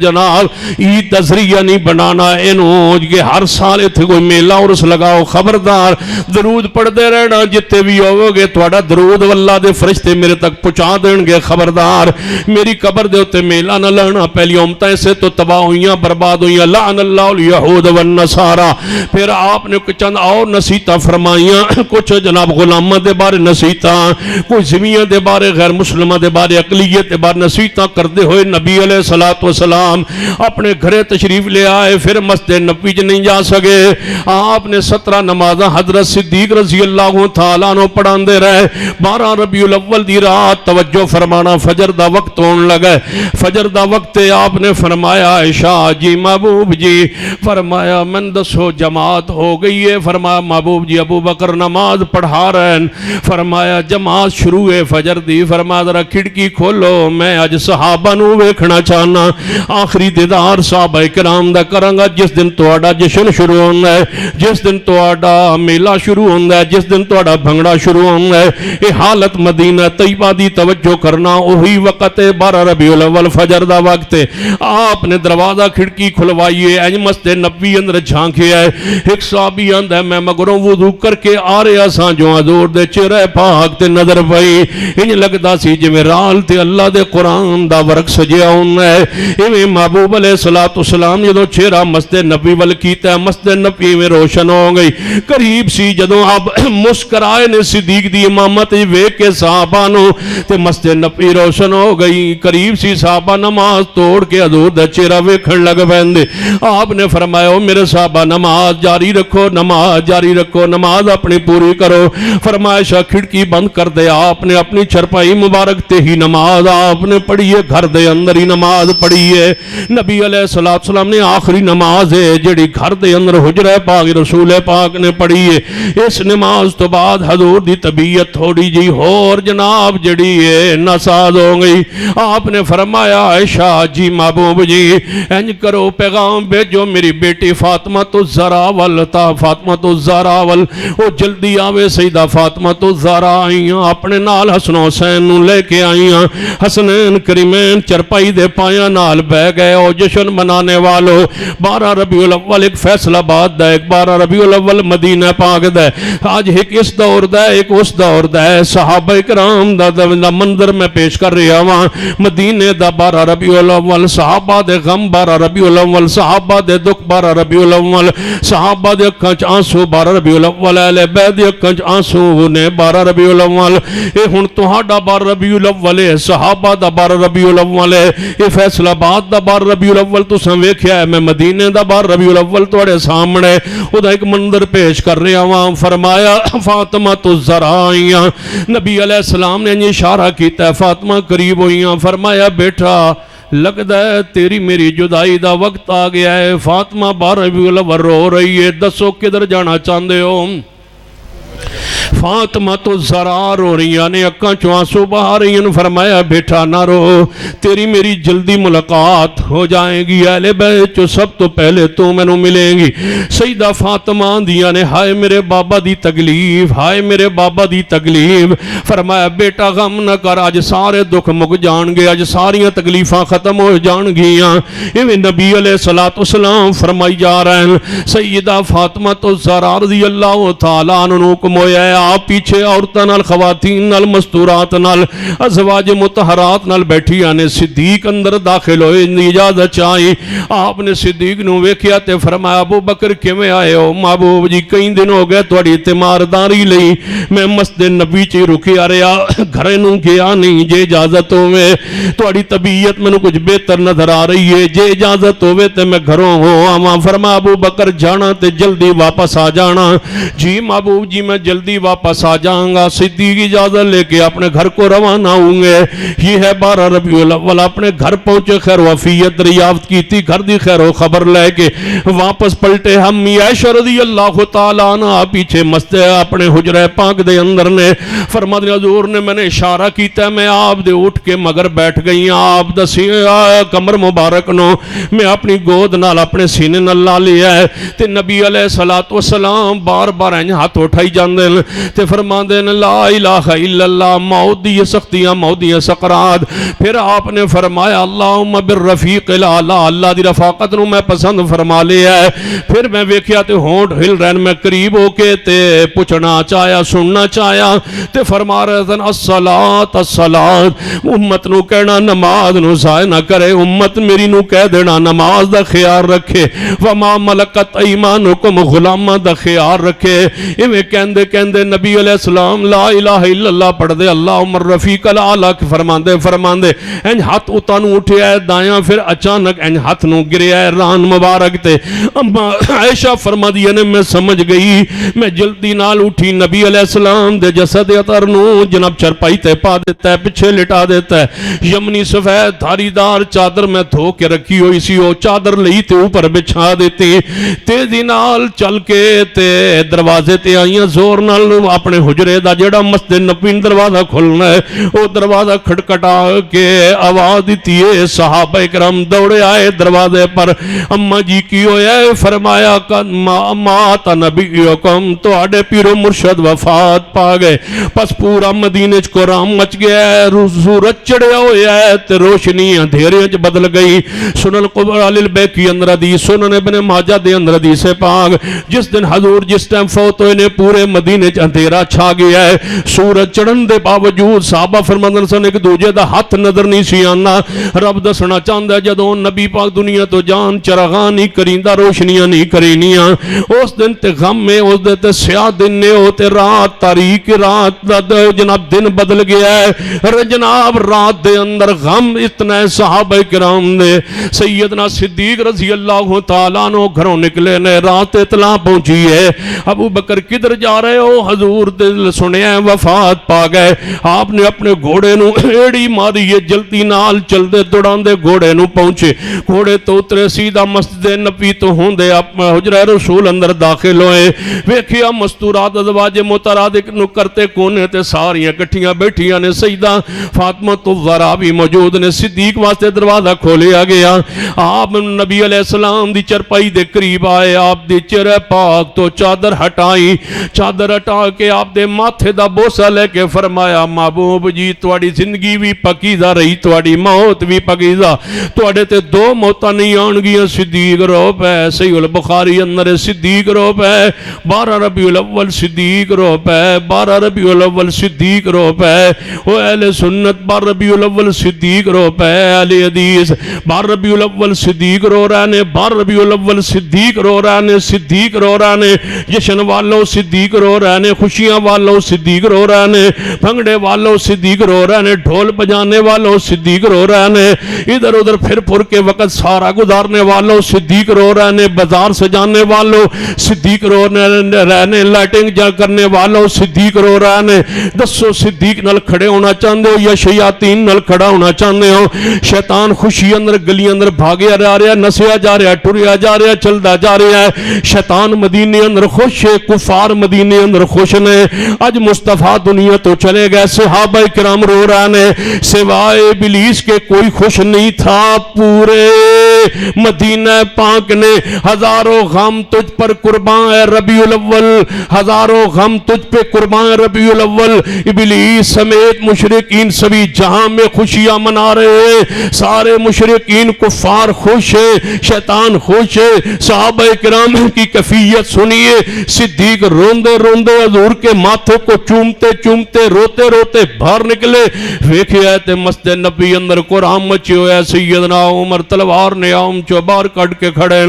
جناب عید دا ذریعہ نہیں بنانا۔ انہوں کہ ہر سال اتھے کوئی میلہ عرس لگاؤ، خبردار درود پڑھتے رہنا، جتے بھی ہوگے گے تھوڑا درود واللہ دے فرشتے میرے تک پہنچا دیں گے، خبردار میری قبر دے ہوتے میلہ نہ لڑنا۔ پہلی امتیں سے تو تباہ ہوئیاں برباد ہوئیاں، لعن اللہ الیہود والنصارى۔ پھر آپ نے چند اور نصیحتاں فرمائیاں، کچھ جناب غلامہ دے بارے نصیحتاں، کچھ زمیاں دے بارے غیر مسلمہ دے بارے اقلیت دے بارے نصیحتاں کرتے ہوئے نبی علیہ السلام اپنے گھرے تشریف لے آئے۔ پھر مسجد نبوی نہیں جا سکے، آپ نے 17 نمازاں حضرت صدیق رضی اللہ تعالیٰ عنہ پڑھان دے رہے۔ 12 ربیع الاول دی رات توجہ فرمانا، فجر دا وقت ہون لگا، فجر دا وقت آپ نے فرمایا عائشہ جی محبوب جی، فرمایا من دسو جماعت ہو گئی ہے، فرمایا محبوب جی ابو بکر نماز پڑھا رہے ہیں، فرمایا جماعت شروع ہے فجر دی، فرمایا ذرا کھڑکی کھولو میں اج صحابہ نو ویکھنا چاہنا، آخری دیدار صحابہ کرام دا کرانگا، جس دن تہاڈا جشن شروع ہوندا ہے، جس دن تہاڈا میلہ شروع ہوندا ہے، جس دن تہاڈا بھنگڑا شروع ہوندا ہے۔ اے حالت مدینہ طیبہ دی توجہ کرنا، وہی وقت 12 ربیع الاول فجر دا وقت ہے۔ آپ نے دروازہ کھڑکی کھلوائیے، انج مسجد نبوی اندر جھانکے آئے۔ ایک صحابی آندا ہے میں مگروں وضو کر کے آ رہا سا، جو حضور دے چہرے پاک تے نظر پئی، انج لگدا سی جویں رال تے اللہ دے قرآن دا ورق سجیا ہوندا ہے۔ ایویں محبوب علیہ السلام جدوں چہرہ مسجد نبوی ول کیتا، مسجد نبوی میں روشن ہو گئی۔ قریب سی جدوں آپ مسکرائے نے صدیق دی امامت ویکھ کے صحابہ نو تے مسجد نبی روشن ہو گئی قریب سی صحابہ نماز توڑ کے حضور دا چہرہ ویکھن لگ پیندے آپ نے فرمایا او میرے صحابہ نماز جاری رکھو نماز جاری رکھو نماز اپنی پوری کرو فرمایا کھڑکی بند کر دے آپ نے اپنی چرپائی مبارک تے ہی نماز آپ نے پڑھی ہے گھر دے اندر ہی نماز پڑھی ہے نبی علیہ السلام نے آخری نماز ہے جڑی گھر دے اندر حجرہ پاک رسول پاک نے پڑھی ہے اس نماز تو بعد حضور دی طبیعت تھوڑی جی اور جناب جڑی ہے ناساز ہو گئی آپ نے فرمایا عائشہ جی محبوب جی انج کرو پیغام بھیجو میری بیٹی فاطمہ تو زہرا تا فاطمہ تو زہرا وہ جلدی آوے سیدہ فاطمہ تو زہرا آئیاں اپنے نال حسن حسین نو لے کے آئیاں حسنین کریمین چرپائی دے پایاں نال بہ گئے او جشن منانے والو 12 ربیع الاول ایک فیصل آباد دا ایک 12 ربیع الاول مدینہ پاک دا آج ایک اس دور دا ایک اس دور دا صحابہ کرام دا منظر میں پیش کر رہا ہوں مدینہ دا 12 ربیع الاول صحابہ دے غم 12 ربیع الاول صحابہ دے دکھ 12 ربیع الاول صحابہ دے اکھاں چ آنسو 12 ربیع الاول اہل بیت دے اکھاں چ آنسو نے 12 ربیع الاول اے ہن تہاڈا 12 ربیع الاول ہے صحابہ دا 12 ربیع الاول ہے اے فیصل آباد دا 12 ربیع الاول تساں ویکھیا ہے میں مدینے دا 12 ربیع الاول تواڈے سامنے او دا ایک منظر پیش کر رہا ہوں فرمایا فاطمہ تو زہرا آئیاں نبی علیہ السلام نے اشارہ کیتا ہے فاطمہ قریب ہوئیاں فرمایا بیٹا لگتا ہے تیری میری جدائی دا وقت آ گیا ہے فاطمہ 12 ربیع الاول رو رہی ہے دسو کدھر جانا چاہندے ہو فاطمہ تو زہرا رو رہی یعنی اکھاں چوں آنسو بہا رہی ہیں فرمایا بیٹا نہ رو تیری میری جلدی ملاقات ہو جائے گی اہل بیت جو سب تو پہلے تو مینوں ملیں گی سیدہ فاطمہ دیاں نے ہائے میرے بابا دی تکلیف ہائے میرے بابا دی تکلیف فرمایا بیٹا غم نہ کر اج سارے دکھ مک جان گے اج ساریاں تکلیفاں ختم ہو جان گیاں ایویں نبی علیہ الصلوۃ والسلام فرمائی جا رہے ہیں سیدہ فاطمہ تو زہرا رضی اللہ تعالیٰ عنہ حکم ہویا ہے آپ پیچھے عورتاں نال خواتین نال مستورات نال ازواج مطہرات نال بیٹھی آنے صدیق اندر داخل ہوئے اجازت چاہی آپ نے صدیق نو ویکھیا تے فرمایا ابو بکر کیویں آئے ہو محبوب جی کئی دن ہو گئے تہاڈی تیمارداری لئی میں مسجد نبی چ رکیا رہیا گھرے نوں گیا نہیں جے اجازت ہوے تہاڈی طبیعت مینوں کچھ بہتر نظر آ رہی ہے جے اجازت ہوے تے میں گھروں ہو آواں فرمایا ابو بکر جانا تے جلدی واپس آ جانا جی محبوب جی میں جلدی واپس آ جاؤں گا صدیق اجازت لے کے اپنے گھر کو روانہ ہوں گے یہ ہے 12 ربیع الاول اپنے گھر پہنچے خیر وفیت دریافت کی تھی گھر دی خیر و خبر لے کے واپس پلٹے ہم عائشہ رضی اللہ تعالیٰ عنہ پیچھے مسجد اپنے حجرہ پاک دے اندر نے فرماتے حضور نے میں نے اشارہ کیتا ہے میں آپ دے اٹھ کے مگر بیٹھ گئی آپ دسی کمر مبارک نو میں اپنی گود نال اپنے سینے نال لا لیا ہے تے نبی علیہ الصلوۃ والسلام بار بار ہاتھ اٹھائی جاندے تے فرماندے نے لا الہ الا اللہ موت دی سختیاں موت دی سکرات پھر آپ نے فرمایا اللہم بالرفیق الاعلی اللہ دی رفاقت نو میں پسند فرما لیا ہے پھر میں ویکھیا تے ہونٹ ہل رہن میں قریب ہو کے تے پوچھنا چاہیا سننا چاہیا تے فرما رہے تھے الصلاۃ الصلاۃ امت نو کہنا نماز نو ضائع نہ کرے امت میری نو کہہ دینا نماز دا خیال رکھے وما ملکت ایمانکم غلاماں دا خیال رکھے ایویں کہندے کہندے نبی علیہ السلام لا الہ الا اللہ پڑھ دے اللہم الرفیق الاعلی فرماندے انج ہاتھ اتانو اٹھیا ہے دایاں پھر اچانک انج ہاتھ نو گریا ہے ران مبارک تے اما عائشہ فرما دی نے میں سمجھ گئی میں جلدی نال اٹھی نبی علیہ السلام دے جسد اطہر نو جناب چرپائی تے پا دیتا ہے پیچھے لٹا دیتا ہے یمنی سفید دھاری دار چادر میں دھو کے رکھی ہوئی سی وہ چادر لئی تے اوپر بچھا دیتی تیزی نال چل کے تے دروازے تے آئیاں زور نال اپنے حجرے دا جڑا مسجد نبی دروازہ کھلنا ہے وہ دروازہ کھٹکھٹا کے آواز دیتی ہے صحابہ کرام دوڑے آئے دروازے پر اما جی کی ہویا ہے فرمایا مات نبیکم تو آڑے پیرو مرشد وفات پا گئے پس پورا مدینہ کو رام مچ گیا ہے سورج چڑھیا ہویا ہے تے روشنی اندھیرے چ بدل گئی سنن قبرہ للبیکی اندر حدیث سنن ابن ماجہ دے اندر حدیث پاک جس دن حضور جس ٹائم فوت ہوئے نے پورے مدینے چ اندھیرا چھا گیا ہے. سورج چڑھن دے باوجود صحابہ فرماندے سن ایک دوجے دا ہاتھ نظر نہیں سی آنا. رب دسنا چاہندا ہے جدوں نبی پاک دنیا تو جان چراغاں نہیں کریندا روشنیاں نہیں کرینیاں اس دن تے غم میں اس دن تے سیاہ دن نے او تے رات تاریک رات جناب دن بدل گیا ہے جناب رات دے اندر غم اتنا ہے. صحابہ کرام نے سیدنا صدیق رضی اللہ تعالیٰ عنہ گھروں نکلے نے رات اطلاع پہنچی ہے ابو بکر کدھر جا رہے ہو حضور دل سنے ہیں وفات پا گئے. آپ نے اپنے گھوڑے نو ایڑی ماری ہے جلدی نال چل دے دوڑان دے گھوڑے نو پہنچے گھوڑے تو اترے سیدھا مسجد نبی تو ہوں دے حجرہ رسول اندر داخل ہوئے ویکھیا مستورات ازواج مترادق نو کرتے کونے تے ساریاں کٹھیاں بیٹھیاں نے. سیدہ فاطمہ الزہرا بھی موجود نے. صدیق واسطے دروازہ کھولیا گیا. آپ نبی علیہ السلام دی چرپائی دے قریب آئے آپ دی چہرے پاک تو چادر ہٹائی چادر ہٹا کے آپ دے ماتھے دا بوسہ لے کے فرمایا محبوب جی تواڈی زندگی بھی پکیزہ رہی تواڈی موت بھی پکیزہ تواڈے تے دو موتاں نہیں آن گیاں. صدیق رو پے صحیح البخاری اندر صدیق رو پے 12 ربیع الاول صدیق رو پے 12 ربیع الاول صدیق رو پے او اہل سنت 12 ربیع الاول صدیق رو پے اہل حدیث 12 ربیع الاول صدیق رو رہنے 12 ربیع الاول صدیق رو رہنے صدیق رو رہنے جشن والوں صدیق رو رہنے خوشیاں والوں صدیق رو رہنے بھنگڑے والوں صدیق رو رہنے ڈھول بجانے والوں صدیق رو رہنے ادھر ادھر پھر پھر کے وقت سارا گزارنے والوں صدیق رو رہنے بازار سجانے والوں صدیق رو رہنے لائٹنگ کرنے والوں صدیق رو رہنے. دسو صدیق نال کھڑے ہونا چاہتے ہو یا شیاطین نال کھڑا ہونا چاہتے ہو؟ شیطان خوشی اندر گلی اندر بھاگیا جا رہا نسیا جا رہا ٹریا جا رہا چلدا جا رہا ہے. شیطان مدینے اندر خوش ہے کفار مدینے اندر خوش نے. اج مصطفیٰ دنیا تو چلے گئے صحابہ کرام رو رہے ہیں سوائے ابلیس کے کوئی خوش نہیں تھا. پورے مدینہ پاک نے ہزاروں غم تجھ پر قربان ہے ربیع الاول ہزاروں غم تجھ پہ قربان ہے ربیع الاول. ابلیس سمیت مشرکین سبھی جہاں میں خوشیاں منا رہے ہیں سارے مشرکین کفار خوش ہے شیطان خوش ہے. صحابہ کرام کی کیفیت سنیے صدیق روندے روندے حضور کے ماتھے کو چومتے چومتے روتے روتے باہر نکلے. ویکھیا تے مسجد نبی اندر قرآن مچی ہویا سیدنا عمر تلوار نے عام چو باہر کٹ کے کھڑے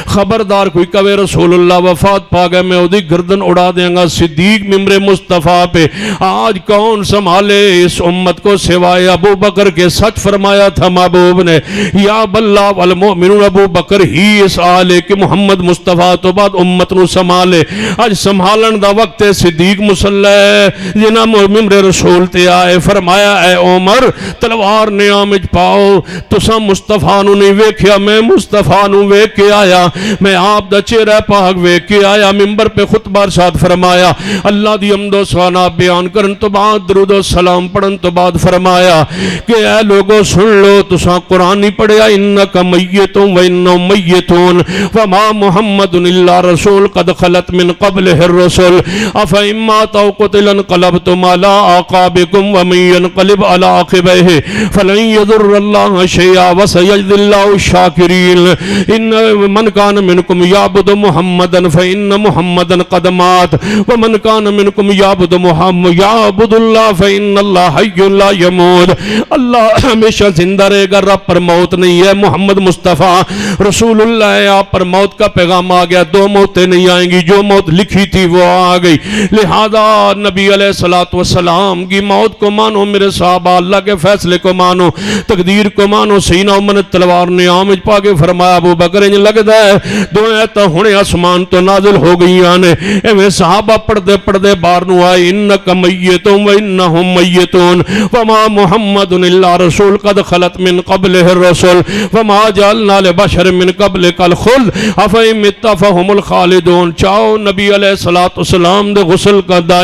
خبردار کوئی کہے رسول اللہ وفات پا گئے میں اودی گردن اڑا دیں گا. صدیق ممبر مصطفیٰ پہ آج کون سنبھالے اس امت کو سوائے ابو بکر کے؟ سچ فرمایا تھا محبوب نے یا باللہ والمؤمنون ابو بکر ہی اس آلے کہ محمد مصطفیٰ تو بعد امت نو سنبھالے. اج سنبھالن دا وقت ہے. صدیق مصلی جنہ ممبر رسول تے آئے فرمایا اے عمر تلوار نے آمج پاؤ تسا مصطفیٰ نو نہیں ویکھیا میں مصطفیٰ نو ویکھ کے آیا میں آپ دا چہرہ پاک ویکھ کے آیا. ممبر پہ خطبہ ارشاد فرمایا اللہ دی حمد و ثنا بیان کرن تو بعد درود و سلام پڑھن تو بعد فرمایا کہ اے لوگو سن لو تسا قرآن نہیں پڑھیا انکا میتون و انہو میتون وما محمد الا رسول قد خلت من قبلہ الرسل افا اما تو قتل انقلبتم علی آقابکم ومن ينقلب علی عاقبہ فلن یضر اللہ شیئا وسیجد اللہ الشاکرین ان من کان منکم یعبد محمدا فإن محمدا قد مات ومن کان منکم یعبد محمد یعبد اللہ فإن اللہ حی لا یموت. اللہ ہمیشہ زندہ رہے گا رب پر موت نہیں ہے. محمد مصطفیٰ رسول اللہ ہے آپ پر موت کا پیغام آ گیا. دو موتیں نہیں آئیں گی جو موت لکھی تھی وہ آ گئی. لہذا نبی علیہ السلام کی موت کو مانو میرے صحابہ اللہ کے فیصلے کو مانو تقدیر کو مانو. سینہ عمر تلوار نے آمج پا کے فرمایا ابو بکر انج لگتا ہے دو ایتاں ہنے آسمان تو نازل ہو گئی آنے ایویں صحابہ پڑھتے پڑھتے باہر نو آئے انک میتون و انہم میتون وما محمد الا رسول قد خلت من قبلہ الرسل وما جعلنا لبشر من قبلک الخلد افئن مت فهم الخالدون. چاہو نبی علیہ السلام دے غسل کا دا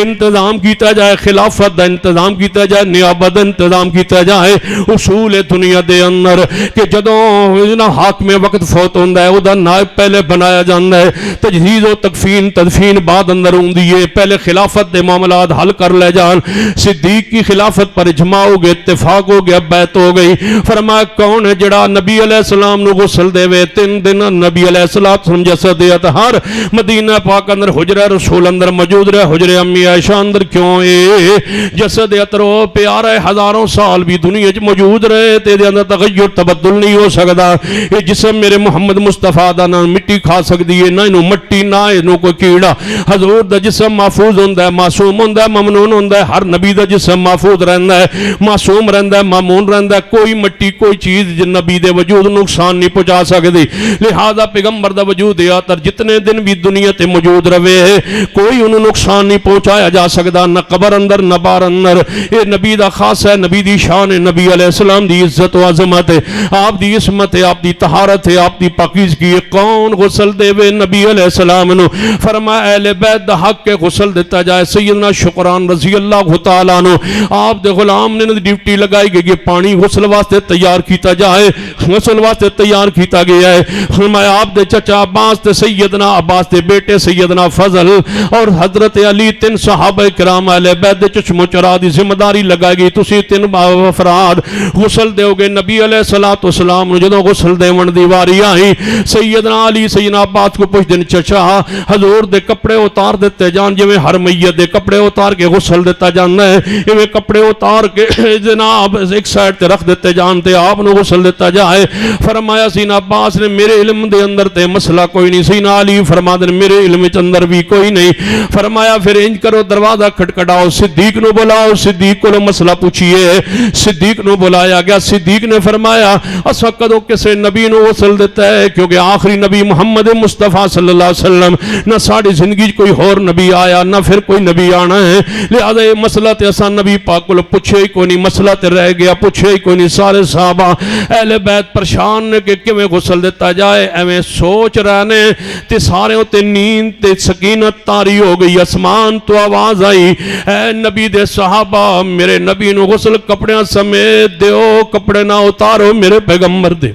انتظام کیتا جائے خلافت دا انتظام کیتا جائے نیابت انتظام کیتا جائے. اصول دنیا دے اندر کہ جدوں حاکم وقت فوت ہوندا ہے او دا نائب پہلے بنایا جاندا ہے. تجہیز و تدفین بعد اندر ہوندی ہے. پہلے خلافت دے معاملات حل کر لے جان. صدیق کی خلافت پر اجماع ہو گیا اتفاق ہو گیا بیعت ہو گئی. فرمایا کون ہے جڑا نبی علیہ السلام نو غسل دے وے 3 دن نبی علیہ السلام جسد اطہر مدینہ پاک اندر حجرہ رسول اندر موجود رہے, حجرہ امی عائشہ اندر کیوں اے جسد اترو پیارا ہزاروں سال بھی دنیا موجود رہے تے دے اندر تغیر تبدل نہیں ہو سکتا. یہ جسم میرے محمد مصطفیٰ دا نہ مٹی کھا سکتی ہے, نہ انہوں مٹی نہ انہوں کوئی کیڑا. حضور دا جسم محفوظ ہوندہ ہے, معصوم ہوندہ ہے, ممنون ہوندہ ہے. ہر نبی دا جسم محفوظ رہندہ ہے, معصوم رہندہ ہے, مامون رہندہ ہے. کوئی مٹی کوئی چیز جن نبی دے وجود نقصان نہیں پہنچا سکتی. لہذا پیغمبر دا وجود آتر جتنے دن بھی دنیا تے موجود رہے کوئی انہوں نقصان نہیں پہنچایا جا سکتا, نہ قبر اندر نہ بار اندر. یہ نبی دا خاص ہے, نبی دی شان ہے, نبی علیہ السلام دی عزت و عظمت ہے, آپ دی عصمت ہے, آپ دی طہارت ہے, آپ دی پاکیزگی ہے. کون غسل دے وے نبی علیہ السلام نو؟ فرمایا اہل بیت دا حق کے غسل دیتا جائے. سیدنا شکران رضی اللہ تعالیٰ عنہ آپ دے غلام نے ڈیوٹی لگائی گئی کہ پانی غسل واسطے تیار کیتا جائے, غسل واسطے تیار کیتا گیا ہے. فرمایا آپ دے چچا عباس تے سیدنا عباس دے بیٹے سیدنا فضل اور حضرت علی تین صحابہ کرام اہل بیت دے چشم و چرا دی ذمہ داری لگائی گئی. تسی تین افراد غسل دیو گے. نبی علیہ السلام جدوں غسل دیون دی واری آئی, سیدنا علی سیدنا عباس کو پوچھ دن چچا حضور دے کپڑے اتار دیتے جان, جویں ہر میت دے کپڑے اتار کے غسل دیتا جاندا ہے ایویں کپڑے اتار کے جناب ایک سائڈ تے رکھ دیتے جان تے آپ نو غسل دیتا جائے. فرمایا سیدنا عباس نے میرے علم دے اندر تے مسئلہ کوئی نہیں. سیدنا علی فرما دے میرے علم دے اندر بھی کوئی نہیں. فرمایا پھر انج کرو دروازہ کھٹکھٹاؤ, صدیق نو بلاؤ. صدیق کو مسئلہ پوچھئے, صدیق نو بلایا گیا. صدیق نے فرمایا اسا کدوں کسے نبی نو غسل دیتا ہے, کیونکہ آخری نبی محمد مصطفیٰ صلی اللہ علیہ وسلم, نہ ساڑی زندگی کوئی اور نبی آیا نہ پھر کوئی نبی آنا ہے. لہذا یہ مسئلہ تے اسا نبی پاک کو پوچھے ہی کوئی نہیں, مسئلہ تے رہ گیا پوچھے ہی کوئی نہیں. سارے صحابہ اہل بیت پریشان نے کہ کیویں غسل دیتا جائے, ایویں سوچ رہنے تے سارے تے نیند تے سکینت طاری ہو گئی. آسمان تو آواز آئی, اے نبی دے صحابہ میرے نبی نو غسل کپڑیاں سمیت دیو, کپڑے نہ اتارو میرے پیغمبر دے.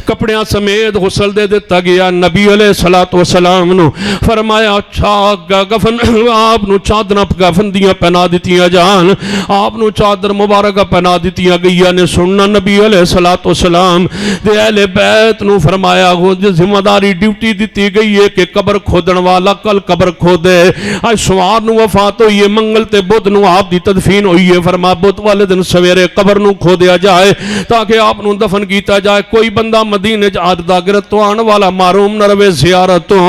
کپڑیاں سمیت غسل دے دیتا گیا. نبی علیہ السلام نو فرمایا اچھا گفن آپ نو چادر گفن دیاں پہنا دیتیاں جان, آپ نو چادر مبارکہ پہنا دیتیاں گئی نے. سننا نبی علیہ السلام دے اہل بیت نو فرمایا ذمہ داری ڈیوٹی دیتی گئی ہے کہ قبر کھودن والا کل قبر کھودے. آج سوار نو وفات ہوئی ہے, منگل تے بدھ نو آپ دی تدفین ہوئی ہے. فرمایا بدھ والے دن سویرے قبر نو کھودیا جائے تاکہ آپ نو دفن کیتا جائے. کوئی بندہ مدینے جاد داگرت تو آن والا معروم نہ روے زیارت تو.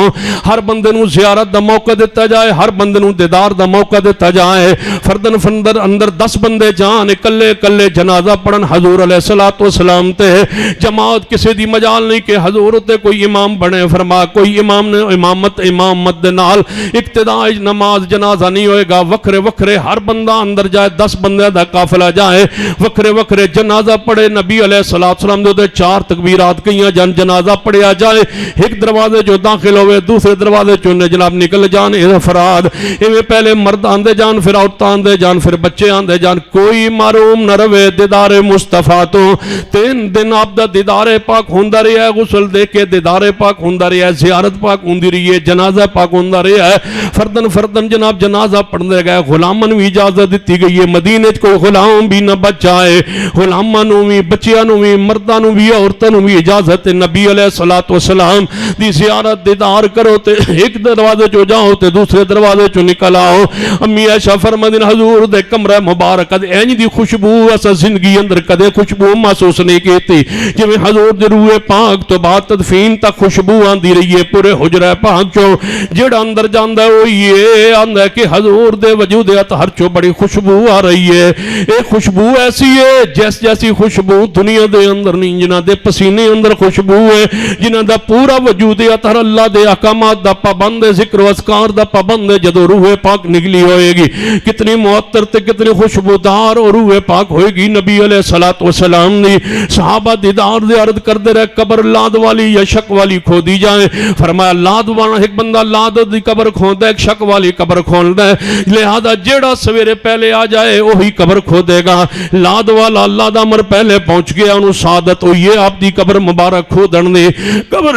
ہر بندے نو زیارت دا موقع دیتا جائے, ہر بندے نو دیدار دا موقع دیتا جائے. فردن فندر اندر 10 بندے جان کلے کلے جنازہ پڑھن حضور علیہ السلام تے. جماعت کسی دی مجال نہیں کہ حضور تے کوئی امام بنے. فرما کوئی امام نے امامت دے نال اقتداء نماز جنازہ نہیں ہوئے گا. وکھرے وکھرے ہر بندہ اندر جائے, 10 بندے دا قافلہ جائے, وکھرے وکھرے جنازہ پڑھے. نبی علیہ السلام دے 4 تکبیرات کئیاں جنازہ پڑھیا جائے. ایک دروازے جو داخل ہوئے دوسرے دروازے جو جناب نکل جان افراد. ایویں پہلے مرد آندے جان پھر عورتاں آندے جان پھر بچے آندے جان. کوئی معروم نہ روے دیدار مصطفیٰ تو. 3 دن آپ دا دیدار پاک ہوندا رہیا ہے, غسل دے کے دیدار پاک ہوندا رہیا ہے, زیارت پاک ہوندی رہی ہے, جنازہ پاک ہوندا رہیا ہے. فردن فردن جناب جنازہ پڑھنے گئے. غلامن بھی اجازت دیتی گئی ہے مدینے کوئی غلام بھی نہ بچ جائے. غلاماں نو بھی بچیاں نو بھی مرداں نو بھی عورتاں نو بھی اجازت. نبی علیہ السلام دی زیارت دیدار کرو تے ایک دروازے چو جاؤ تے دوسرے دروازے چو نکل آؤ. امی عائشہ فرماندین حضور دے کمرہ مبارک اینج دی خوشبو اسا زندگی اندر کدے خوشبو محسوس نہیں کیتی جویں حضور دے روح پاک تو بعد تدفین تک خوشبو آندی رہی ہے. پورے حجرہ پاک چو جڑا اندر جاندا ہے وہ یہ آندا ہے کہ حضور دے وجود اطہر چو بڑی خوشبو آ رہی ہے. ایک خوشبو ایسی ہے جیسی خوشبو دنیا دے اندر نہیں, جنہاں دے پسینے اندر خوشبو ہے, جنہاں دا پورا وجود اطہر اللہ دے احکامات دا پابند ہے, ذکر و اذکار دا پابند ہے. جدو روح پاک نکلی ہوئے گی کتنی معطر تے کتنی خوشبودار اور روح پاک ہوئے گی. نبی علیہ السلام نے صحابہ دیدار دے عرض کر دے رہے قبر لاد والی یا شک والی کھو دی جائے. فرمایا لاد والا ایک بندہ لاد دی قبر کھوندا ہے, ایک شک والی قبر کھوندا ہے. لہذا جیڑا سویرے پہلے آ جائے وہی قبر کھو دے گا. لاد والا اللہ دا امر پہلے پہنچ گیا, انہوں سعادت ہوئی ہے آپ دی قبر مبارک کھو دن دے. قبر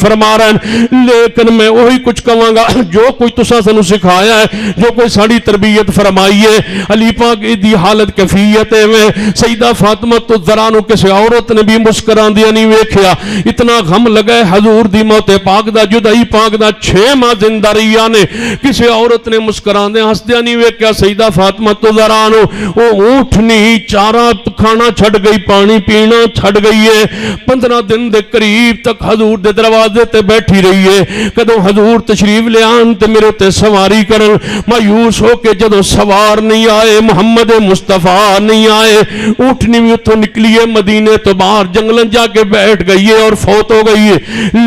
فرما رہے ہیں لیکن میں وہی کچھ کہوں گا جو کوئی تسا سنو سکھایا ہے, جو کوئی ساڑی تربیت فرمائی ہے. علی پاک دی حالت کیفیت میں سیدہ فاطمہ تو ذرانو کسی عورت نے بھی مسکران دیا نہیں ویکھیا. اتنا غم لگے حضور دی موت پاک دا, جدائی پاک دا 6 ماہ زندہ رہیا نے, کسی عورت نے مسکران دیا ہس دیا نہیں ویکھیا. سیدہ فاطمہ تو ذرانو وہ اونٹنی چارہ کھانا چھڑ گئی, پانی پینا چھڑ گئی ہے. 15 دن دے قریب تک حضور دے دروازے تے بیٹھی رہی ہے. کدوں حضور تشریف لے آن تے میرے تے سواری کرن, مایوس ہو کے جدوں سوار نہیں آئے, محمد مصطفیٰ نہیں آئے, اونٹنی بھی اتھوں نکلی ہے مدینے تو باہر جنگلن جا کے بیٹھ گئی ہے اور فوت ہو گئی ہے.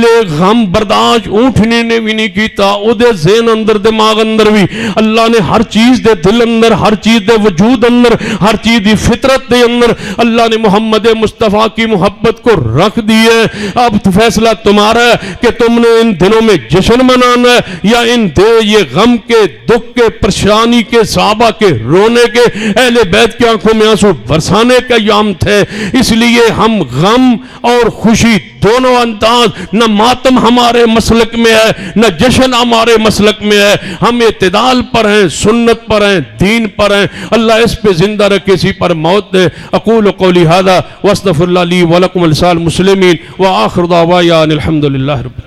لے غم برداشت اونٹنی نے بھی نہیں کیتا. او دے ذہن اندر دماغ اندر بھی اللہ نے ہر چیز دے دل اندر, ہر چیز دے وجود اندر, ہر چیز دی فطرت دے اندر اللہ نے محمد مصطفیٰ کی محبت کو رکھ دیے. اب فیصلہ تمہارا ہے کہ تم نے ان دنوں میں جشن منانا ہے یا ان دے یہ غم کے, دکھ کے, پریشانی کے, صحابہ کے رونے کے, اہل بیت کی آنکھوں میں آنسو برسانے کا ایام تھے. اس لیے ہم غم اور خوشی دونوں انداز, نہ ماتم ہمارے مسلک میں ہے نہ جشن ہمارے مسلک میں ہے. ہم اعتدال پر ہیں, سنت پر ہیں, دین پر ہیں. اللہ اس پہ زندہ رکھے, اسی پر موت دے. اقول قولی ھذا واستغفر اللہ لی ولکم ولسائر المسلمین وآخر دعوانا ان الحمدللہ رب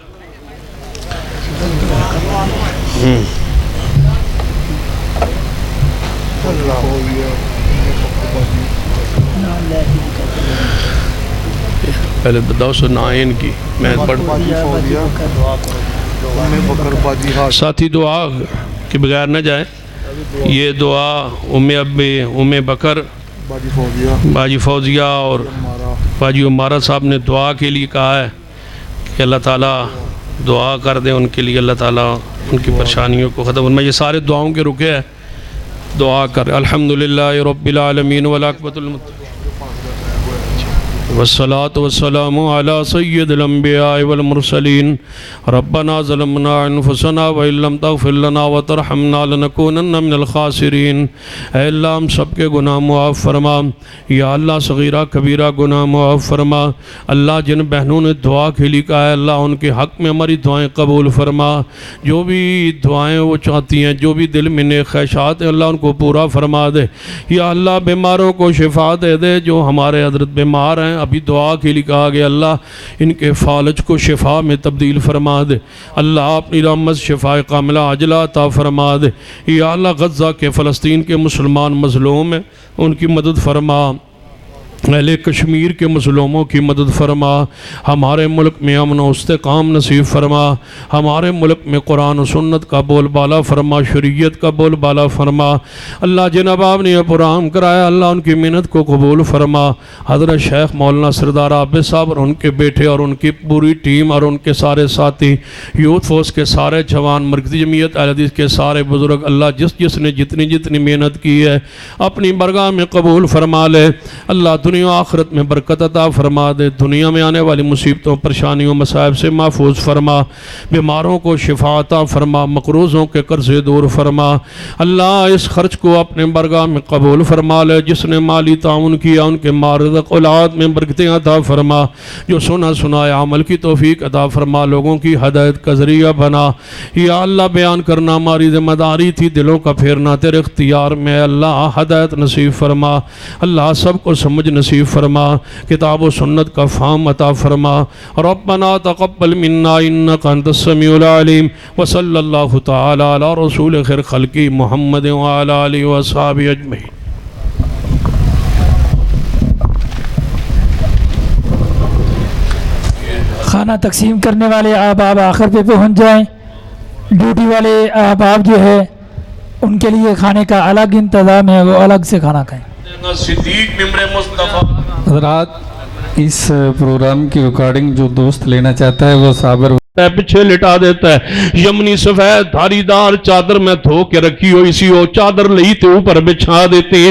پہلے بتاؤ سنائن کی میں ساتھی دعا کے بغیر نہ جائیں. یہ دعا ام بکر, باجی فوزیہ اور باجی عمارہ صاحب نے دعا کے لیے کہا ہے کہ اللہ تعالیٰ دعا کر دیں ان کے لیے, اللہ تعالیٰ ان کی پریشانیوں کو ختم. میں یہ سارے دعاؤں کے رکے ہیں, دعا کر. الحمدللہ رب العالمین والعاقبۃ للمتقین والصلاة والسلام على سید الانبیاء والمرسلین. ربنا ظلمنا انفسنا وإن لم تغفر لنا وترحمنا لنکونن من الخاسرین. اے اللہ ہم سب کے گناہ معاف فرما, یا اللہ صغیرہ کبیرہ گناہ معاف فرما. اللہ جن بہنوں نے دعا کے لیے کہا ہے اللہ ان کے حق میں ہماری دعائیں قبول فرما. جو بھی دعائیں وہ چاہتی ہیں, جو بھی دل میں نیک خواہشات ہیں اللہ ان کو پورا فرما دے. یا اللہ بیماروں کو شفا دے دے, جو ہمارے حضرت بیمار ہیں ابھی دعا کے لیے کہا گیا اللہ ان کے فالج کو شفا میں تبدیل فرما دے. اللہ اپنی رحمت شفا کاملہ عاجلہ عطا فرما دے. یا اللہ غزہ کے فلسطین کے مسلمان مظلوم ہیں ان کی مدد فرما, اہل کشمیر کے مظلوموں کی مدد فرما. ہمارے ملک میں امن و استحکام نصیب فرما. ہمارے ملک میں قرآن و سنت کا بول بالا فرما, شریعت کا بول بالا فرما. اللہ جن احباب نے یہ پروگرام کرایا اللہ ان کی محنت کو قبول فرما. حضرت شیخ مولانا سردار عابد صاحب اور ان کے بیٹے اور ان کی پوری ٹیم اور ان کے سارے ساتھی, یوتھ فورس کے سارے جوان, مرکزی جمعیت اہل حدیث کے سارے بزرگ, اللہ جس نے جتنی محنت کی ہے اپنی برگاہ میں قبول فرما لے. اللہ دنیا و آخرت میں برکت عطا فرما دے. دنیا میں آنے والی مصیبتوں, پریشانیوں, مصائب سے محفوظ فرما. بیماروں کو شفا عطا فرما, مقروضوں کے قرض دور فرما. اللہ اس خرچ کو اپنے برگاہ میں قبول فرما لے. جس نے مالی تعاون کیا ان کے مال رزق اولاد میں برکتیں عطا فرما. جو سنا سنائے عمل کی توفیق عطا فرما, لوگوں کی ہدایت کا ذریعہ بنا. یا اللہ بیان کرنا ہماری ذمہ داری تھی, دلوں کا پھیرنا تیرے اختیار میں. اللہ ہدایت نصیب فرما. اللہ سب کو سمجھ نصیب فرما, کتاب و سنت کا فہم عطا فرما. ربنا تقبل منا انک انت السمیع العلیم. وصلی اللہ تعالی علی رسول خیر خلقی محمد وعلی آلہ وصحبہ اجمعین. کھانا تقسیم کرنے والے احباب آخر پہ پہنچ جائیں. ڈیوٹی والے احباب جو ہے ان کے لیے کھانے کا الگ انتظام ہے, وہ الگ سے کھانا کھائیں. صدیق ممبر مصطفیٰ. حضرات اس پروگرام کی ریکارڈنگ جو دوست لینا چاہتا ہے وہ صابر ہے پیچھے لٹا دیتا ہے یمنی سفید دھاری دار چادر میں دھو کے رکھی ہوئی سی وہ چادر لئی تے اوپر بچھا دیتی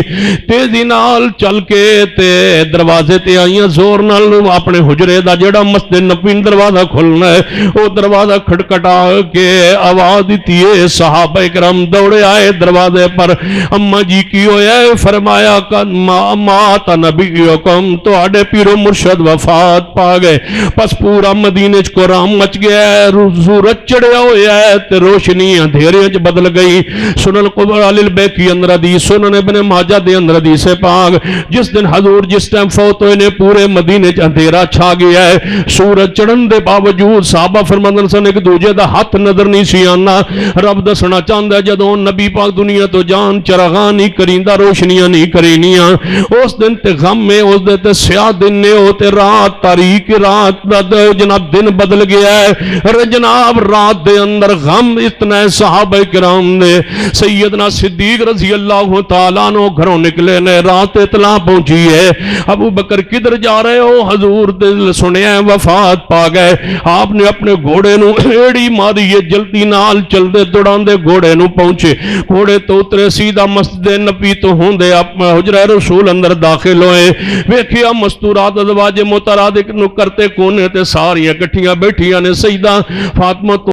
تیزی نال چل کے تے دروازے تے آئیاں زور نال اپنے حجرے دا جڑا مسجد نبوی دروازہ کھلنا ہے وہ دروازہ کھٹکھٹا کے آواز دیتی ہے صحابہ کرام دوڑے آئے دروازے پر اماں جی کی ہویا ہے فرمایا مات نبیکم تو آڑے پیرو مرشد وفات پا گئے پس پورا مدینے کو رام مچ گیا سورج چڑھیا ہویا ہے تے روشنی اندھیرے وچ بدل گئی سنن قبرہ للبیکی اندر حدیث سنن ابن ماجہ دے اندر حدیث پاک جس دن حضور جس ٹائم فوت ہوئے نے پورے مدینے وچ اندھیرا چھا گیا ہے سورج چڑھن دے باوجود صحابہ فرماندن سن ایک دوجے دا ہاتھ نظر نہیں سی آنا رب دسنا چاہندا جدوں نبی پاک دنیا تو جان چراغاں نہیں کریندا روشنیاں نہیں کرینیاں اس دن تے غم میں اس دن تے سیاہ دن نے او تے رات تاریک رات دا جناب دن بدل گیا ہے جناب رات دے اندر غم اتنا ہے صحابہ کرام نے سیدنا صدیق رضی اللہ تعالیٰ عنہ گھروں نکلے نے رات اطلاع پہنچی ہے ابو بکر کدھر جا رہے ہو حضور دل سنیا ہے وفات پا گئے آپ نے اپنے گھوڑے نو ایڑی ماری ہے جلدی نال چل دے دوڑان دے گھوڑے نو پہنچے گھوڑے تو اترے سیدھا مسجد نبی تو ہوں دے حجرہ رسول اندر داخل ہوئے ویکھیا مستورات ازواج مترادق نو کرتے کونے تے ساریاں کٹھیاں بیٹھیاں نے سیدہ فاطمہ